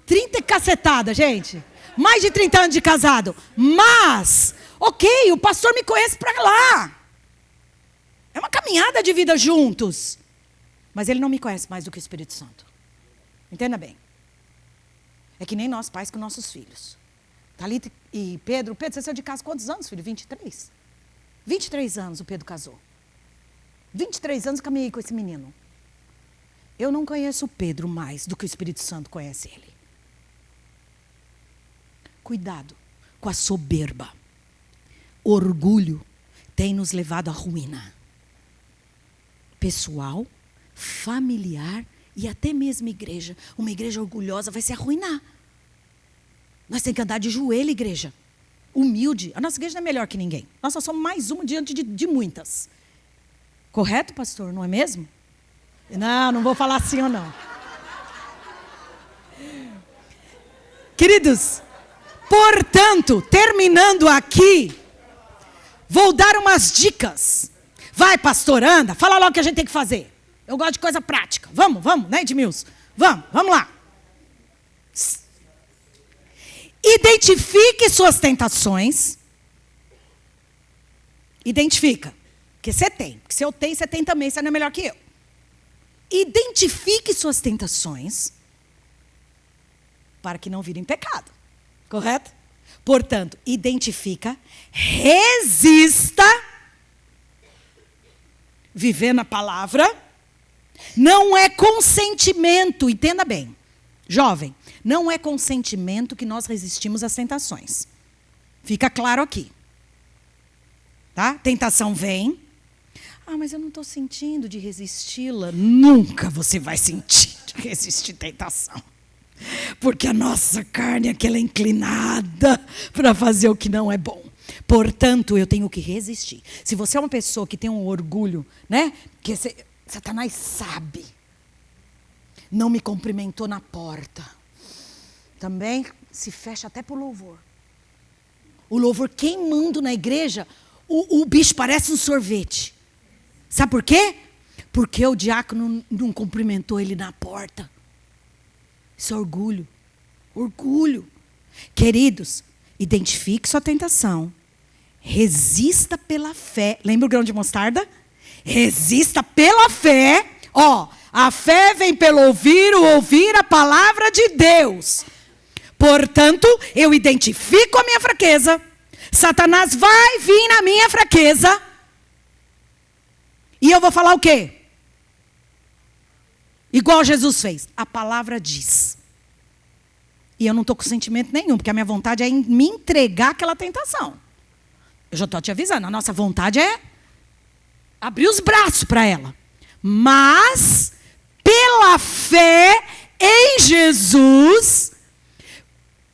30 cacetada, gente. Mais de 30 anos de casado. Mas, ok, o pastor me conhece para lá. É uma caminhada de vida juntos. Mas ele não me conhece mais do que o Espírito Santo. Entenda bem. É que nem nós pais com nossos filhos. Thalita e Pedro. Pedro, você saiu de casa quantos anos, filho? 23? 23 anos o Pedro casou. 23 anos caminhei com esse menino. Eu não conheço o Pedro mais do que o Espírito Santo conhece ele. Cuidado com a soberba. Orgulho tem nos levado à ruína. Pessoal, familiar e até mesmo igreja. Uma igreja orgulhosa vai se arruinar. Nós temos que andar de joelho, igreja. Humilde. A nossa igreja não é melhor que ninguém. Nós só somos mais uma diante de muitas. Correto, pastor? Não é mesmo? Não vou falar assim ou não. Queridos, portanto, terminando aqui, vou dar umas dicas. Vai, pastor, anda, fala logo o que a gente tem que fazer. Eu gosto de coisa prática. Vamos, né, Edmilson? Vamos lá. Identifique suas tentações. Identifica. Porque você tem. Porque se eu tenho, você tem também. Você não é melhor que eu. Identifique suas tentações para que não virem pecado. Correto? Portanto, identifica, resista, viver na palavra. Não é consentimento, entenda bem. Jovem, não é consentimento que nós resistimos às tentações. Fica claro aqui. Tá? Tentação vem. Mas eu não estou sentindo de resisti-la. Nunca você vai sentir de resistir tentação. Porque a nossa carne é aquela inclinada para fazer o que não é bom. Portanto, eu tenho que resistir. Se você é uma pessoa que tem um orgulho, né? Que Satanás sabe. Não me cumprimentou na porta. Também se fecha até para o louvor. O louvor queimando na igreja, o bicho parece um sorvete. Sabe por quê? Porque o diácono não cumprimentou ele na porta. Isso é orgulho. Orgulho. Queridos, identifique sua tentação. Resista pela fé. Lembra o grão de mostarda? Resista pela fé. A fé vem pelo ouvir a palavra de Deus. Portanto, eu identifico a minha fraqueza. Satanás vai vir na minha fraqueza. E eu vou falar o quê? Igual Jesus fez. A palavra diz. E eu não estou com sentimento nenhum, porque a minha vontade é me entregar àquela tentação. Eu já estou te avisando. A nossa vontade é abrir os braços para ela. Mas, pela fé em Jesus,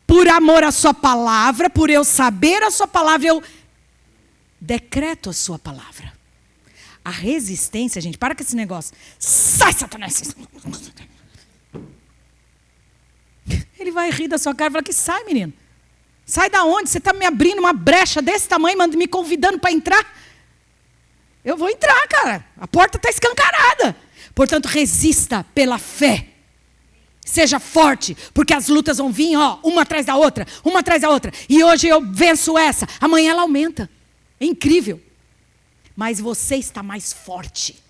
por amor à sua palavra, por eu saber a sua palavra, eu decreto a sua palavra. A resistência, gente, para com esse negócio. Sai, Satanás! Ele vai rir da sua cara e falar que sai, menino. Sai da onde? Você está me abrindo uma brecha desse tamanho, me convidando para entrar? Eu vou entrar, cara. A porta está escancarada. Portanto, resista pela fé. Seja forte, porque as lutas vão vir, ó, uma atrás da outra. E hoje eu venço essa, amanhã ela aumenta. É incrível. Mas você está mais forte.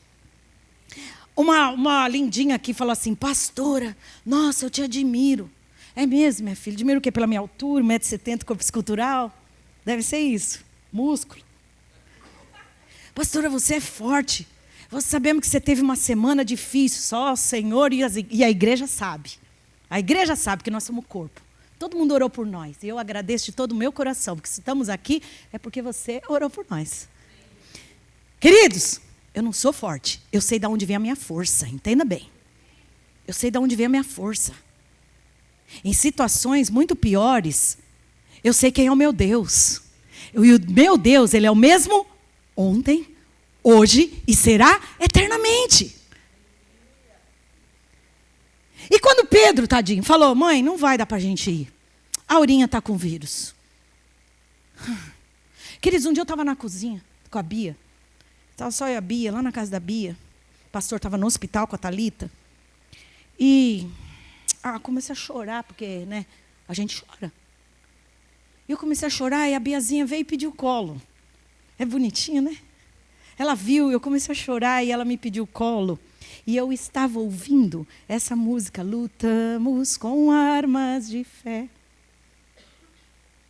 Uma lindinha aqui falou assim, pastora, nossa, eu te admiro. É mesmo, minha filha? Admiro o quê? Pela minha altura, 1,70 m, corpo escultural? Deve ser isso. Músculo. Pastora, você é forte. Sabemos que você teve uma semana difícil. Só o Senhor e a igreja sabe. A igreja sabe que nós somos o corpo. Todo mundo orou por nós. E eu agradeço de todo o meu coração. Porque se estamos aqui, é porque você orou por nós. Queridos, eu não sou forte. Eu sei de onde vem a minha força. Entenda bem. Eu sei de onde vem a minha força. Em situações muito piores, eu sei quem é o meu Deus. E o meu Deus, Ele é o mesmo ontem, hoje e será eternamente. E quando Pedro, tadinho, falou, mãe, não vai dar para a gente ir. A Aurinha está com vírus. Queridos, um dia eu estava na cozinha com a Bia. Estava só eu e a Bia, lá na casa da Bia. O pastor estava no hospital com a Thalita. E comecei a chorar, porque, né, a gente chora. E eu comecei a chorar e a Biazinha veio e pediu colo. É bonitinho, né? Ela viu, eu comecei a chorar e ela me pediu colo. E eu estava ouvindo essa música, lutamos com armas de fé.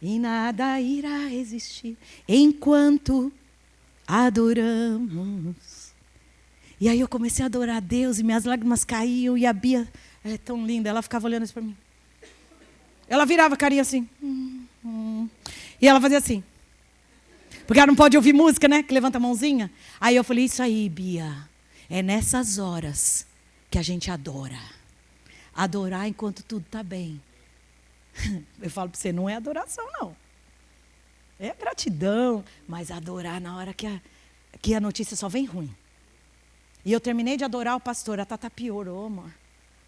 E nada irá resistir enquanto adoramos. E aí eu comecei a adorar a Deus e minhas lágrimas caíam e a Bia, ela é tão linda, ela ficava olhando isso para mim. Ela virava a carinha assim. E ela fazia assim. Porque ela não pode ouvir música, né? Que levanta a mãozinha. Aí eu falei, isso aí, Bia. É nessas horas que a gente adora. Adorar enquanto tudo está bem. Eu falo para você, não é adoração, não. É gratidão. Mas adorar na hora que a notícia só vem ruim. E eu terminei de adorar o pastor. A Tata piorou, amor.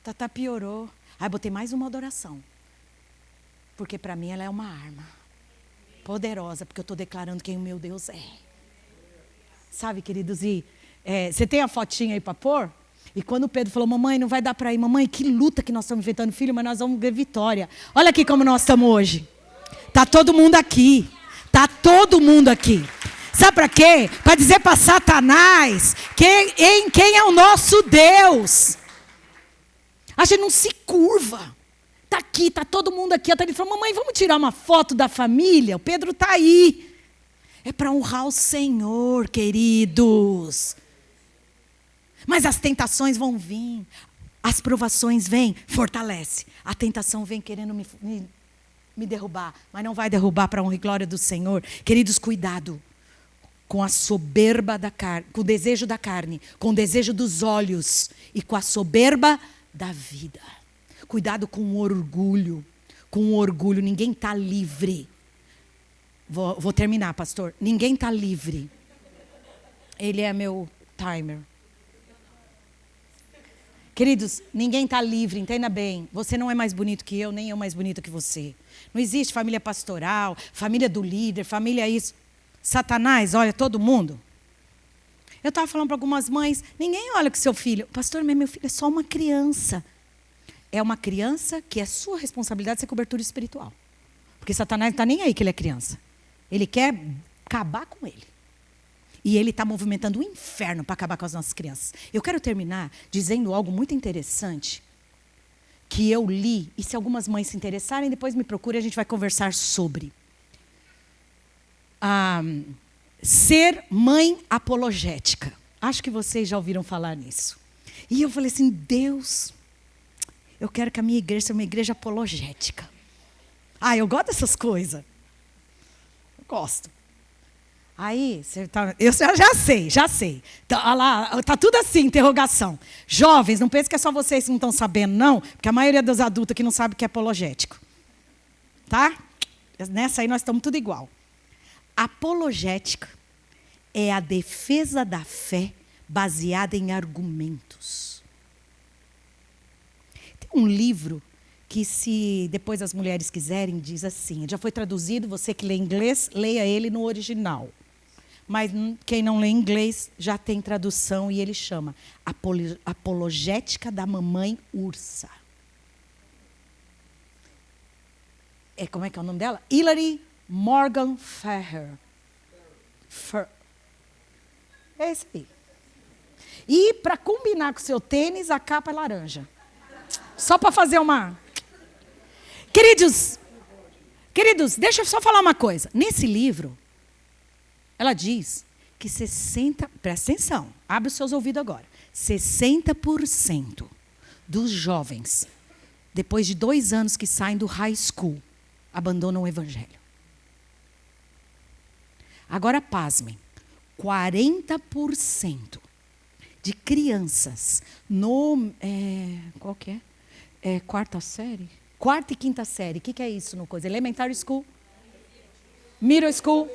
Tata piorou. Aí botei mais uma adoração. Porque para mim ela é uma arma. Poderosa, porque eu estou declarando quem o meu Deus é. Sabe, queridos, você tem a fotinha aí para pôr? E quando o Pedro falou, mamãe, não vai dar para ir. Mamãe, que luta que nós estamos enfrentando, filho, mas nós vamos ver vitória. Olha aqui como nós estamos hoje. Está todo mundo aqui. Está todo mundo aqui. Sabe para quê? Para dizer para Satanás quem é o nosso Deus. A gente não se curva. Está aqui, está todo mundo aqui. A Thalita falou, mamãe, vamos tirar uma foto da família? O Pedro está aí. É para honrar o Senhor, queridos. Mas as tentações vão vir. As provações vêm, fortalece. A tentação vem querendo me derrubar. Mas não vai derrubar para a honra e glória do Senhor. Queridos, cuidado com a soberba da carne, com o desejo da carne, com o desejo dos olhos e com a soberba da vida. Cuidado com o orgulho. Com o orgulho, ninguém está livre. Vou terminar, pastor. Ninguém está livre. Ele é meu timer. Queridos, ninguém está livre, entenda bem. Você não é mais bonito que eu, nem eu mais bonita que você. Não existe família pastoral, família do líder, família isso. Satanás olha todo mundo. Eu estava falando para algumas mães, ninguém olha com seu filho. Pastor, mas meu filho é só uma criança. É uma criança que é sua responsabilidade ser cobertura espiritual. Porque Satanás não está nem aí que ele é criança. Ele quer acabar com ele. E ele está movimentando o inferno para acabar com as nossas crianças. Eu quero terminar dizendo algo muito interessante que eu li. E se algumas mães se interessarem, depois me procurem e a gente vai conversar sobre. Ser mãe apologética. Acho que vocês já ouviram falar nisso. E eu falei assim, Deus... Eu quero que a minha igreja seja uma igreja apologética. Eu gosto dessas coisas. Eu gosto. Aí, eu já sei. Tá tudo assim, interrogação. Jovens, não pense que é só vocês que não estão sabendo, não. Porque a maioria dos adultos aqui não sabe o que é apologético. Tá? Nessa aí nós estamos tudo igual. Apologética é a defesa da fé baseada em argumentos. Tem um livro que, se depois as mulheres quiserem, diz assim, já foi traduzido, você que lê inglês, leia ele no original. Mas quem não lê inglês já tem tradução e ele chama Apologética da Mamãe Ursa. Como é que é o nome dela? Hilary Morgan Ferrer. É esse aí. E para combinar com o seu tênis, a capa é laranja. Só para fazer uma... Queridos, deixa eu só falar uma coisa. Nesse livro, ela diz que 60%, presta atenção, abre os seus ouvidos agora, 60% dos jovens, depois de 2 anos que saem do high school, abandonam o evangelho. Agora, pasmem, 40% de crianças qual que é? Quarta série? Quarta e quinta série. O que é isso no coisa? Elementary school? Middle school?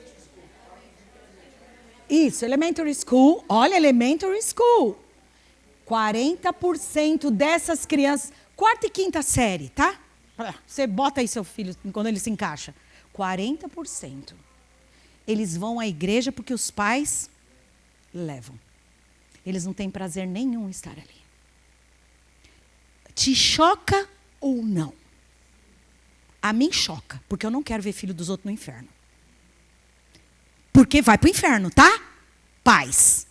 Isso, elementary school. Olha, elementary school. 40% dessas crianças... Quarta e quinta série, tá? Você bota aí seu filho quando ele se encaixa. 40%. Eles vão à igreja porque os pais levam. Eles não têm prazer nenhum em estar ali. Te choca ou não? A mim choca, porque eu não quero ver filho dos outros no inferno. Porque vai para o inferno, tá? Pais.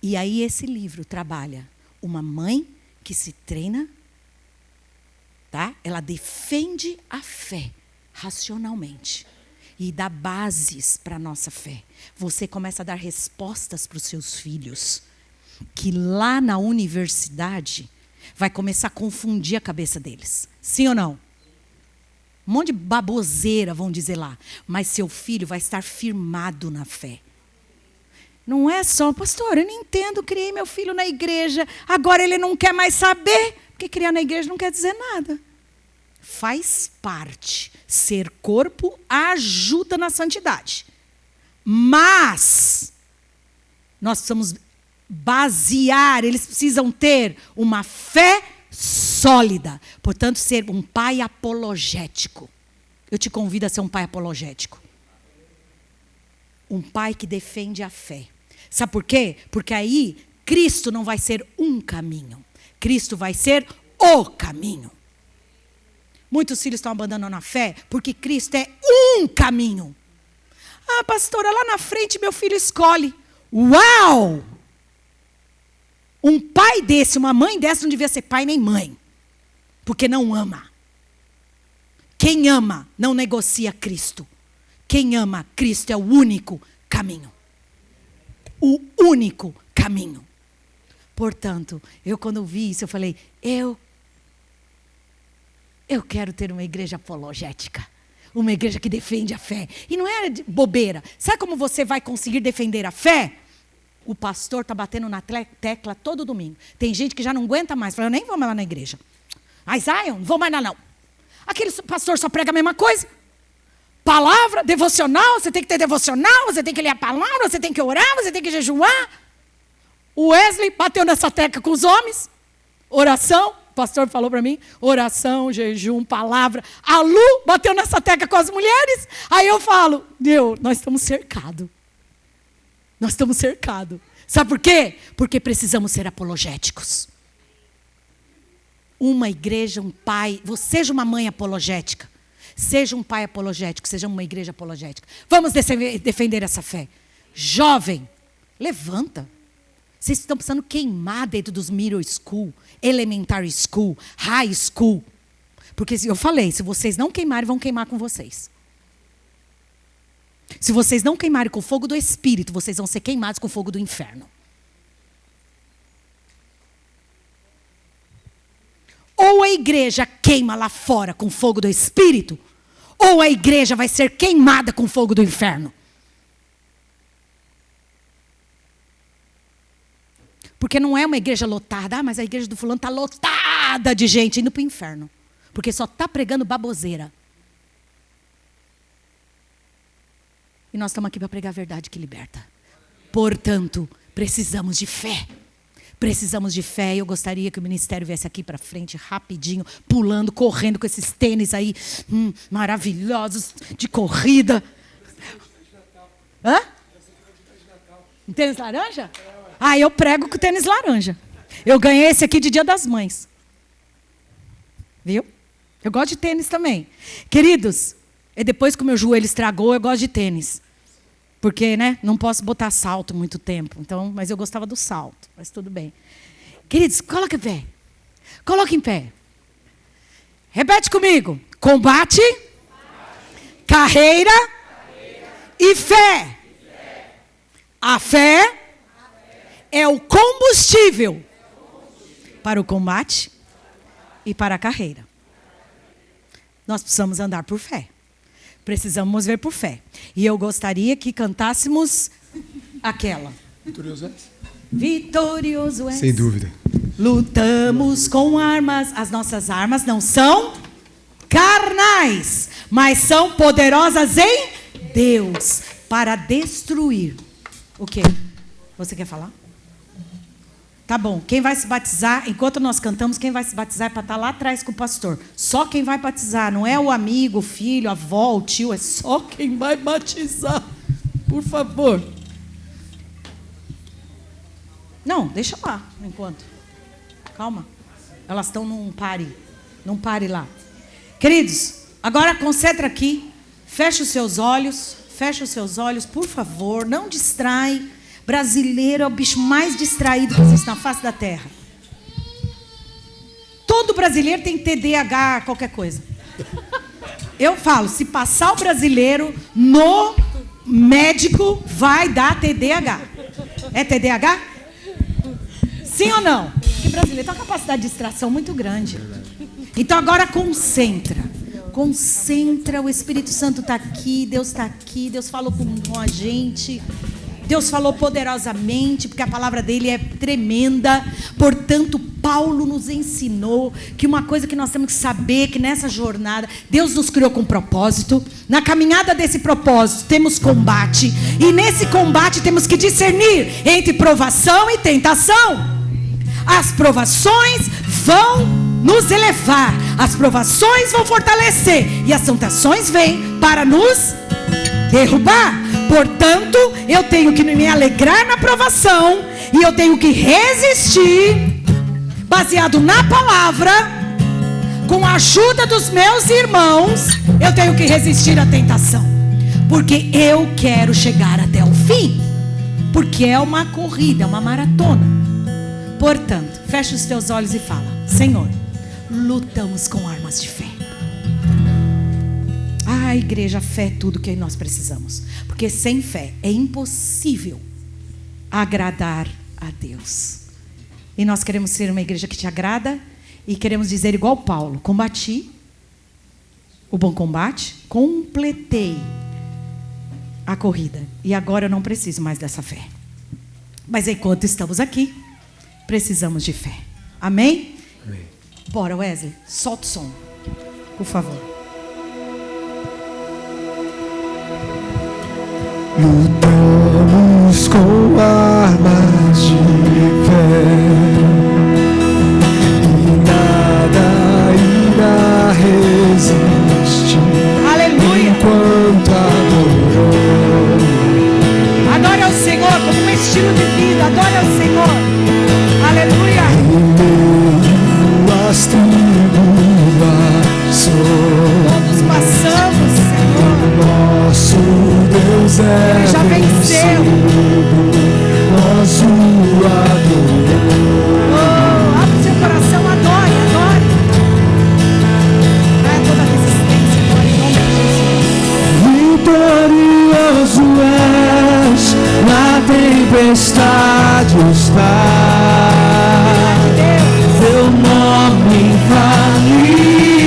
E aí esse livro trabalha uma mãe que se treina, tá? Ela defende a fé racionalmente e dá bases para a nossa fé. Você começa a dar respostas para os seus filhos, que lá na universidade vai começar a confundir a cabeça deles. Sim ou não? Um monte de baboseira, vão dizer lá. Mas seu filho vai estar firmado na fé. Não é só, pastor, eu não entendo, criei meu filho na igreja, agora ele não quer mais saber. Porque criar na igreja não quer dizer nada. Faz parte. Ser corpo ajuda na santidade. Mas nós precisamos basear, eles precisam ter uma fé sólida. Portanto, ser um pai apologético. Eu te convido a ser um pai apologético. Um pai que defende a fé. Sabe por quê? Porque aí Cristo não vai ser um caminho. Cristo vai ser o caminho. Muitos filhos estão abandonando a fé porque Cristo é um caminho. Ah, pastora, lá na frente meu filho escolhe. Uau! Um pai desse, uma mãe dessa não devia ser pai nem mãe. Porque não ama. Quem ama não negocia Cristo. Quem ama Cristo é o único caminho. O único caminho. Portanto, eu quando vi isso, eu falei, eu quero ter uma igreja apologética. Uma igreja que defende a fé. E não é bobeira. Sabe como você vai conseguir defender a fé? O pastor está batendo na tecla todo domingo. Tem gente que já não aguenta mais. Fala, eu nem vou mais lá na igreja. Ai, Zion, não vou mais lá não. Aquele pastor só prega a mesma coisa. Palavra, devocional, você tem que ter devocional, você tem que ler a palavra, você tem que orar, você tem que jejuar. O Wesley bateu nessa tecla com os homens. Oração, o pastor falou para mim, oração, jejum, palavra. A Lu bateu nessa tecla com as mulheres. Aí eu falo, Deus, nós estamos cercados. Nós estamos cercados. Sabe por quê? Porque precisamos ser apologéticos. Uma igreja, um pai, seja uma mãe apologética. Seja um pai apologético, seja uma igreja apologética. Vamos defender essa fé. Jovem, levanta. Vocês estão precisando queimar dentro dos middle school, elementary school, high school. Porque eu falei, se vocês não queimarem, vão queimar com vocês. Se vocês não queimarem com o fogo do Espírito, vocês vão ser queimados com o fogo do inferno. Ou a igreja queima lá fora com o fogo do Espírito, ou a igreja vai ser queimada com o fogo do inferno. Porque não é uma igreja lotada. Ah, mas a igreja do fulano está lotada de gente indo para o inferno. Porque só está pregando baboseira. E nós estamos aqui para pregar a verdade que liberta. Portanto, precisamos de fé. Precisamos de fé. Eu gostaria que o ministério viesse aqui para frente rapidinho, pulando, correndo com esses tênis aí maravilhosos de corrida. Hã? Um tênis laranja? Eu prego com tênis laranja. Eu ganhei esse aqui de Dia das Mães. Viu? Eu gosto de tênis também. Queridos, e depois que o meu joelho estragou, eu gosto de tênis. Porque, né, não posso botar salto muito tempo. Então, mas eu gostava do salto. Mas tudo bem. Queridos, coloca em pé. Coloca em pé. Repete comigo. Combate, carreira e fé. A fé é o combustível para o combate e para a carreira. Nós precisamos andar por fé. Precisamos ver por fé. E eu gostaria que cantássemos aquela. Vitorioso és? Vitorioso és. Sem dúvida. Lutamos com armas. As nossas armas não são carnais, mas são poderosas em Deus para destruir. O quê? Você quer falar? Tá bom, quem vai se batizar, enquanto nós cantamos, quem vai se batizar é para estar lá atrás com o pastor. Só quem vai batizar, não é o amigo, o filho, a avó, o tio, é só quem vai batizar. Por favor. Não, deixa lá, enquanto. Calma. Elas estão num pare lá. Queridos, agora concentra aqui, fecha os seus olhos, por favor, não distrai. Brasileiro é o bicho mais distraído que existe na face da terra. Todo brasileiro tem TDAH, qualquer coisa. Eu falo, se passar o brasileiro no médico, vai dar TDAH. É TDAH? Sim ou não? Porque brasileiro tem uma capacidade de distração muito grande. Então agora concentra, o Espírito Santo está aqui, Deus falou com a gente. Deus falou poderosamente, porque a palavra dele é tremenda. Portanto, Paulo nos ensinou que uma coisa que nós temos que saber, que nessa jornada, Deus nos criou com propósito. Na caminhada desse propósito, temos combate. E nesse combate temos que discernir entre provação e tentação. As provações vão nos elevar. As provações vão fortalecer. E as tentações vêm para nos derrubar. Portanto, eu tenho que me alegrar na provação e eu tenho que resistir, baseado na palavra, com a ajuda dos meus irmãos, eu tenho que resistir à tentação, porque eu quero chegar até o fim, porque é uma corrida, é uma maratona. Portanto, fecha os teus olhos e fala: Senhor, lutamos com armas de fé. Igreja, fé é tudo que nós precisamos. Porque sem fé é impossível agradar a Deus. E nós queremos ser uma igreja que te agrada. E queremos dizer igual Paulo: combati o bom combate, completei a corrida. E agora eu não preciso mais dessa fé. Mas enquanto estamos aqui, precisamos de fé. Amém? Amém. Bora, Wesley, solta o som, por favor. Lutamos com armas de fé e nada irá resistir. Aleluia! Enquanto adoramos. Adore ao Senhor como um estilo de vida. Adore ao Senhor. Aleluia! Em meio às tribulações, Todos passamos, Senhor. nosso Deus Ele já venceu. Nós o adoramos. Oh, abre seu coração, adore, adore. Vai toda a resistência, adore em nome de Jesus. Vitorioso és, na tempestade está. Teu nome infalível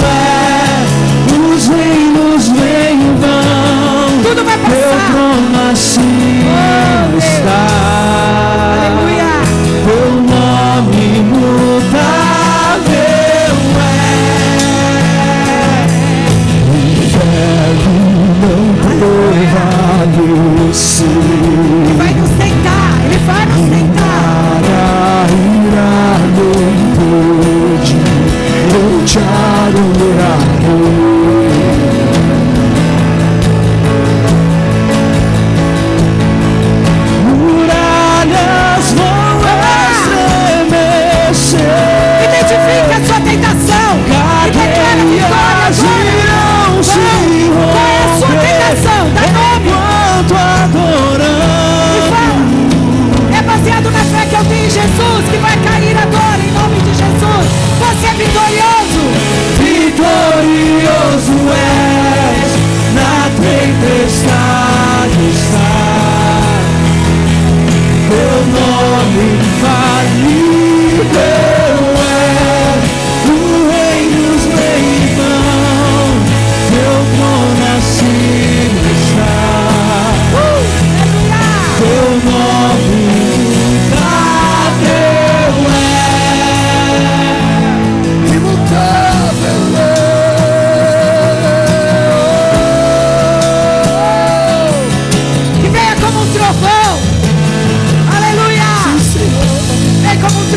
é, os reinos vêm e vão. Tudo vai passar. Teu trono acima está. Aleluia. Teu nome imutável é. O inferno não prevaleceu.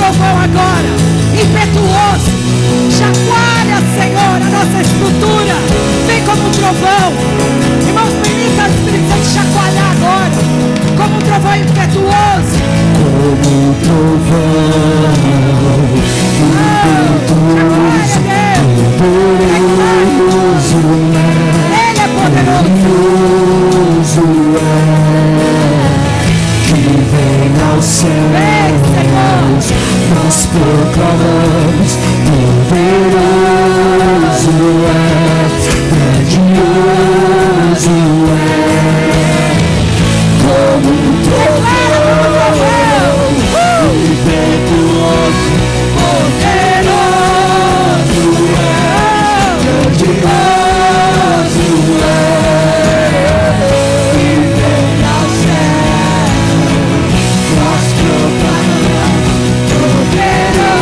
trovão agora, impetuoso. Chacoalha, Senhor, a nossa estrutura. Vem como um trovão. Irmãos, permita o Espírito Santo chacoalhar agora, como um trovão impetuoso. Como um trovão impetuoso, poderoso Ele é poderoso que vem aos céus, nós proclamamos, poderoso grandioso como um trovão, impetuoso, poderoso grandioso que vem ao céu, nós proclamamos, poderoso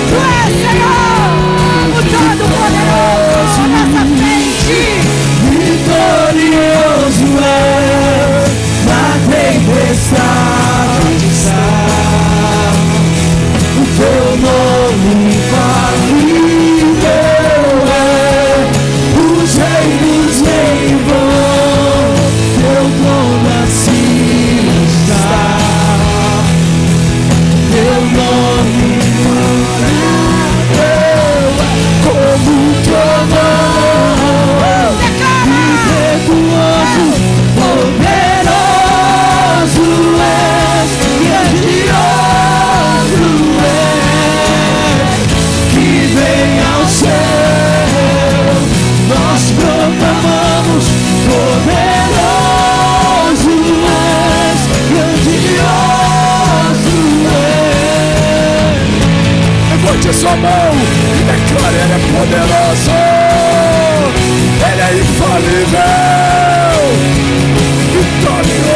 Tu és, Senhor, o Todo-Poderoso, nossa frente. vitorioso é na tempestade está o teu nome infalível é, os reinos vêm e vão, teu trono acima está, teu nome infalível é como um trovão impetuoso, poderoso és, grandioso és, que vem ao céu, nós proclamamos, poderoso és, grandioso és. Levante a sua mão e declare: Ele é poderoso, Ele é infalível, vitorioso.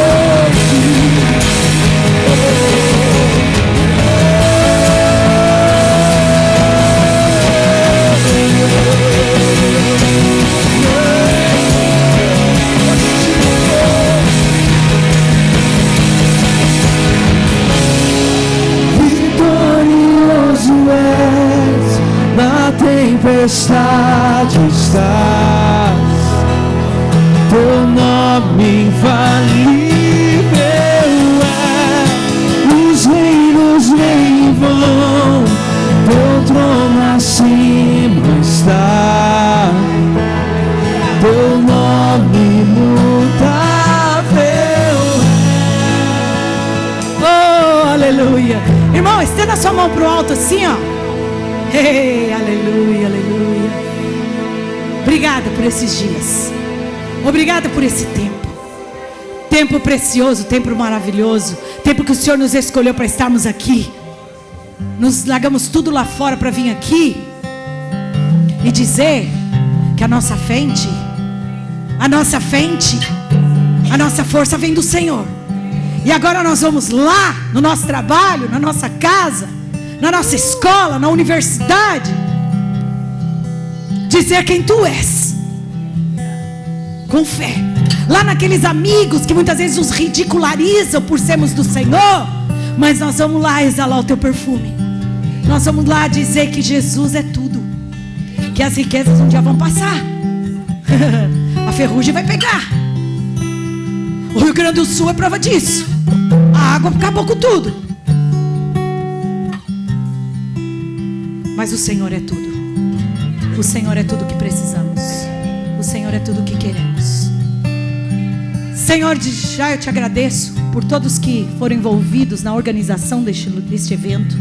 Vitorioso és, na tempestade estás, teu nome infalível é, os reinos vêm e vão, teu trono acima está, teu nome imutável Oh, aleluia. Irmão, estenda sua mão pro alto assim, ó. Ei, aleluia, aleluia. Obrigada por esses dias. Obrigada por esse tempo. Tempo precioso, tempo maravilhoso. Tempo que o Senhor nos escolheu para estarmos aqui. Nos largamos tudo lá fora para vir aqui e dizer que a nossa frente, a nossa força vem do Senhor. E agora nós vamos lá, no nosso trabalho, na nossa casa, na nossa escola, na universidade, dizer quem Tu és, com fé. Lá naqueles amigos que muitas vezes nos ridicularizam por sermos do Senhor, mas nós vamos lá exalar o Teu perfume. Nós vamos lá dizer que Jesus é tudo, que as riquezas um dia vão passar, a ferrugem vai pegar. O Rio Grande do Sul é prova disso. A água acabou com tudo. Mas o Senhor é tudo. O Senhor é tudo que precisamos. O Senhor é tudo que queremos. Senhor, já eu te agradeço por todos que foram envolvidos na organização deste evento,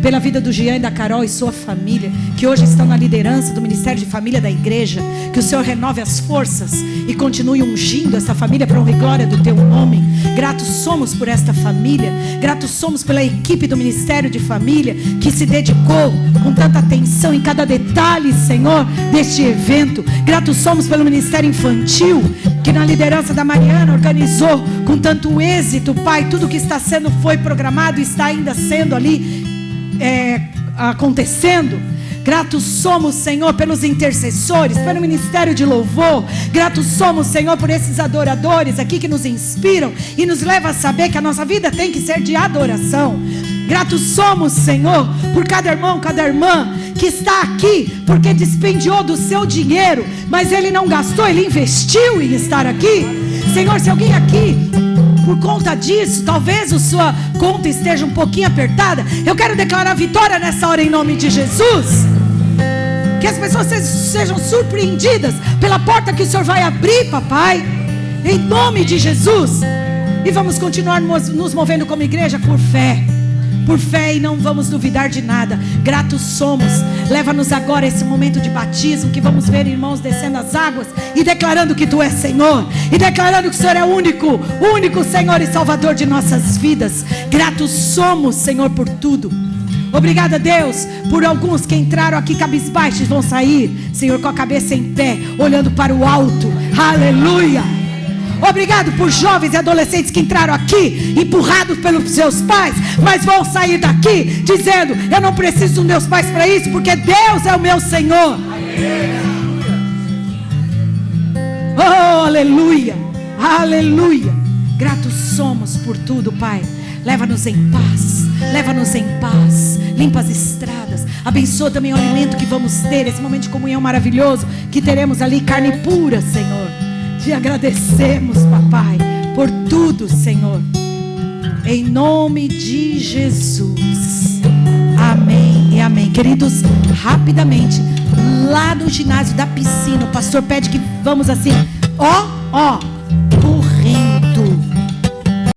pela vida do Jean e da Carol e sua família, que hoje estão na liderança do Ministério de Família da Igreja. Que o Senhor renove as forças e continue ungindo essa família para a honra e glória do Teu nome. Gratos somos por esta família, gratos somos pela equipe do Ministério de Família, que se dedicou com tanta atenção em cada detalhe, Senhor, deste evento. Gratos somos pelo Ministério Infantil, que na liderança da Mariana organizou com tanto êxito, Pai. Tudo que está sendo foi programado e está ainda sendo ali acontecendo. Gratos somos, Senhor, pelos intercessores, pelo ministério de louvor. Gratos somos, Senhor, por esses adoradores aqui que nos inspiram e nos levam a saber que a nossa vida tem que ser de adoração. Gratos somos, Senhor, por cada irmão, cada irmã que está aqui porque dispendiou do seu dinheiro, mas ele não gastou, ele investiu em estar aqui. Senhor, se alguém aqui, por conta disso, talvez a sua conta esteja um pouquinho apertada, eu quero declarar vitória nessa hora em nome de Jesus. Que as pessoas sejam surpreendidas pela porta que o Senhor vai abrir, papai, em nome de Jesus. E vamos continuar nos movendo como igreja por fé, e não vamos duvidar de nada. Gratos somos. Leva-nos agora a esse momento de batismo, que vamos ver irmãos descendo as águas e declarando que Tu és Senhor, e declarando que o Senhor é o único Senhor e Salvador de nossas vidas. Gratos somos, Senhor, por tudo. Obrigada, Deus, por alguns que entraram aqui cabisbaixos, vão sair, Senhor, com a cabeça em pé, olhando para o alto. Aleluia. Obrigado por jovens e adolescentes que entraram aqui empurrados pelos seus pais, mas vão sair daqui dizendo: eu não preciso dos meus pais para isso, porque Deus é o meu Senhor. Oh, aleluia, aleluia. Gratos somos por tudo, Pai. Leva-nos em paz, leva-nos em paz. Limpa as estradas, abençoa também o alimento que vamos ter, esse momento de comunhão maravilhoso que teremos ali, carne pura, Senhor. Te agradecemos, papai, por tudo, Senhor, em nome de Jesus. Amém e amém. Queridos, rapidamente, lá no ginásio da piscina, o pastor pede que vamos assim, ó,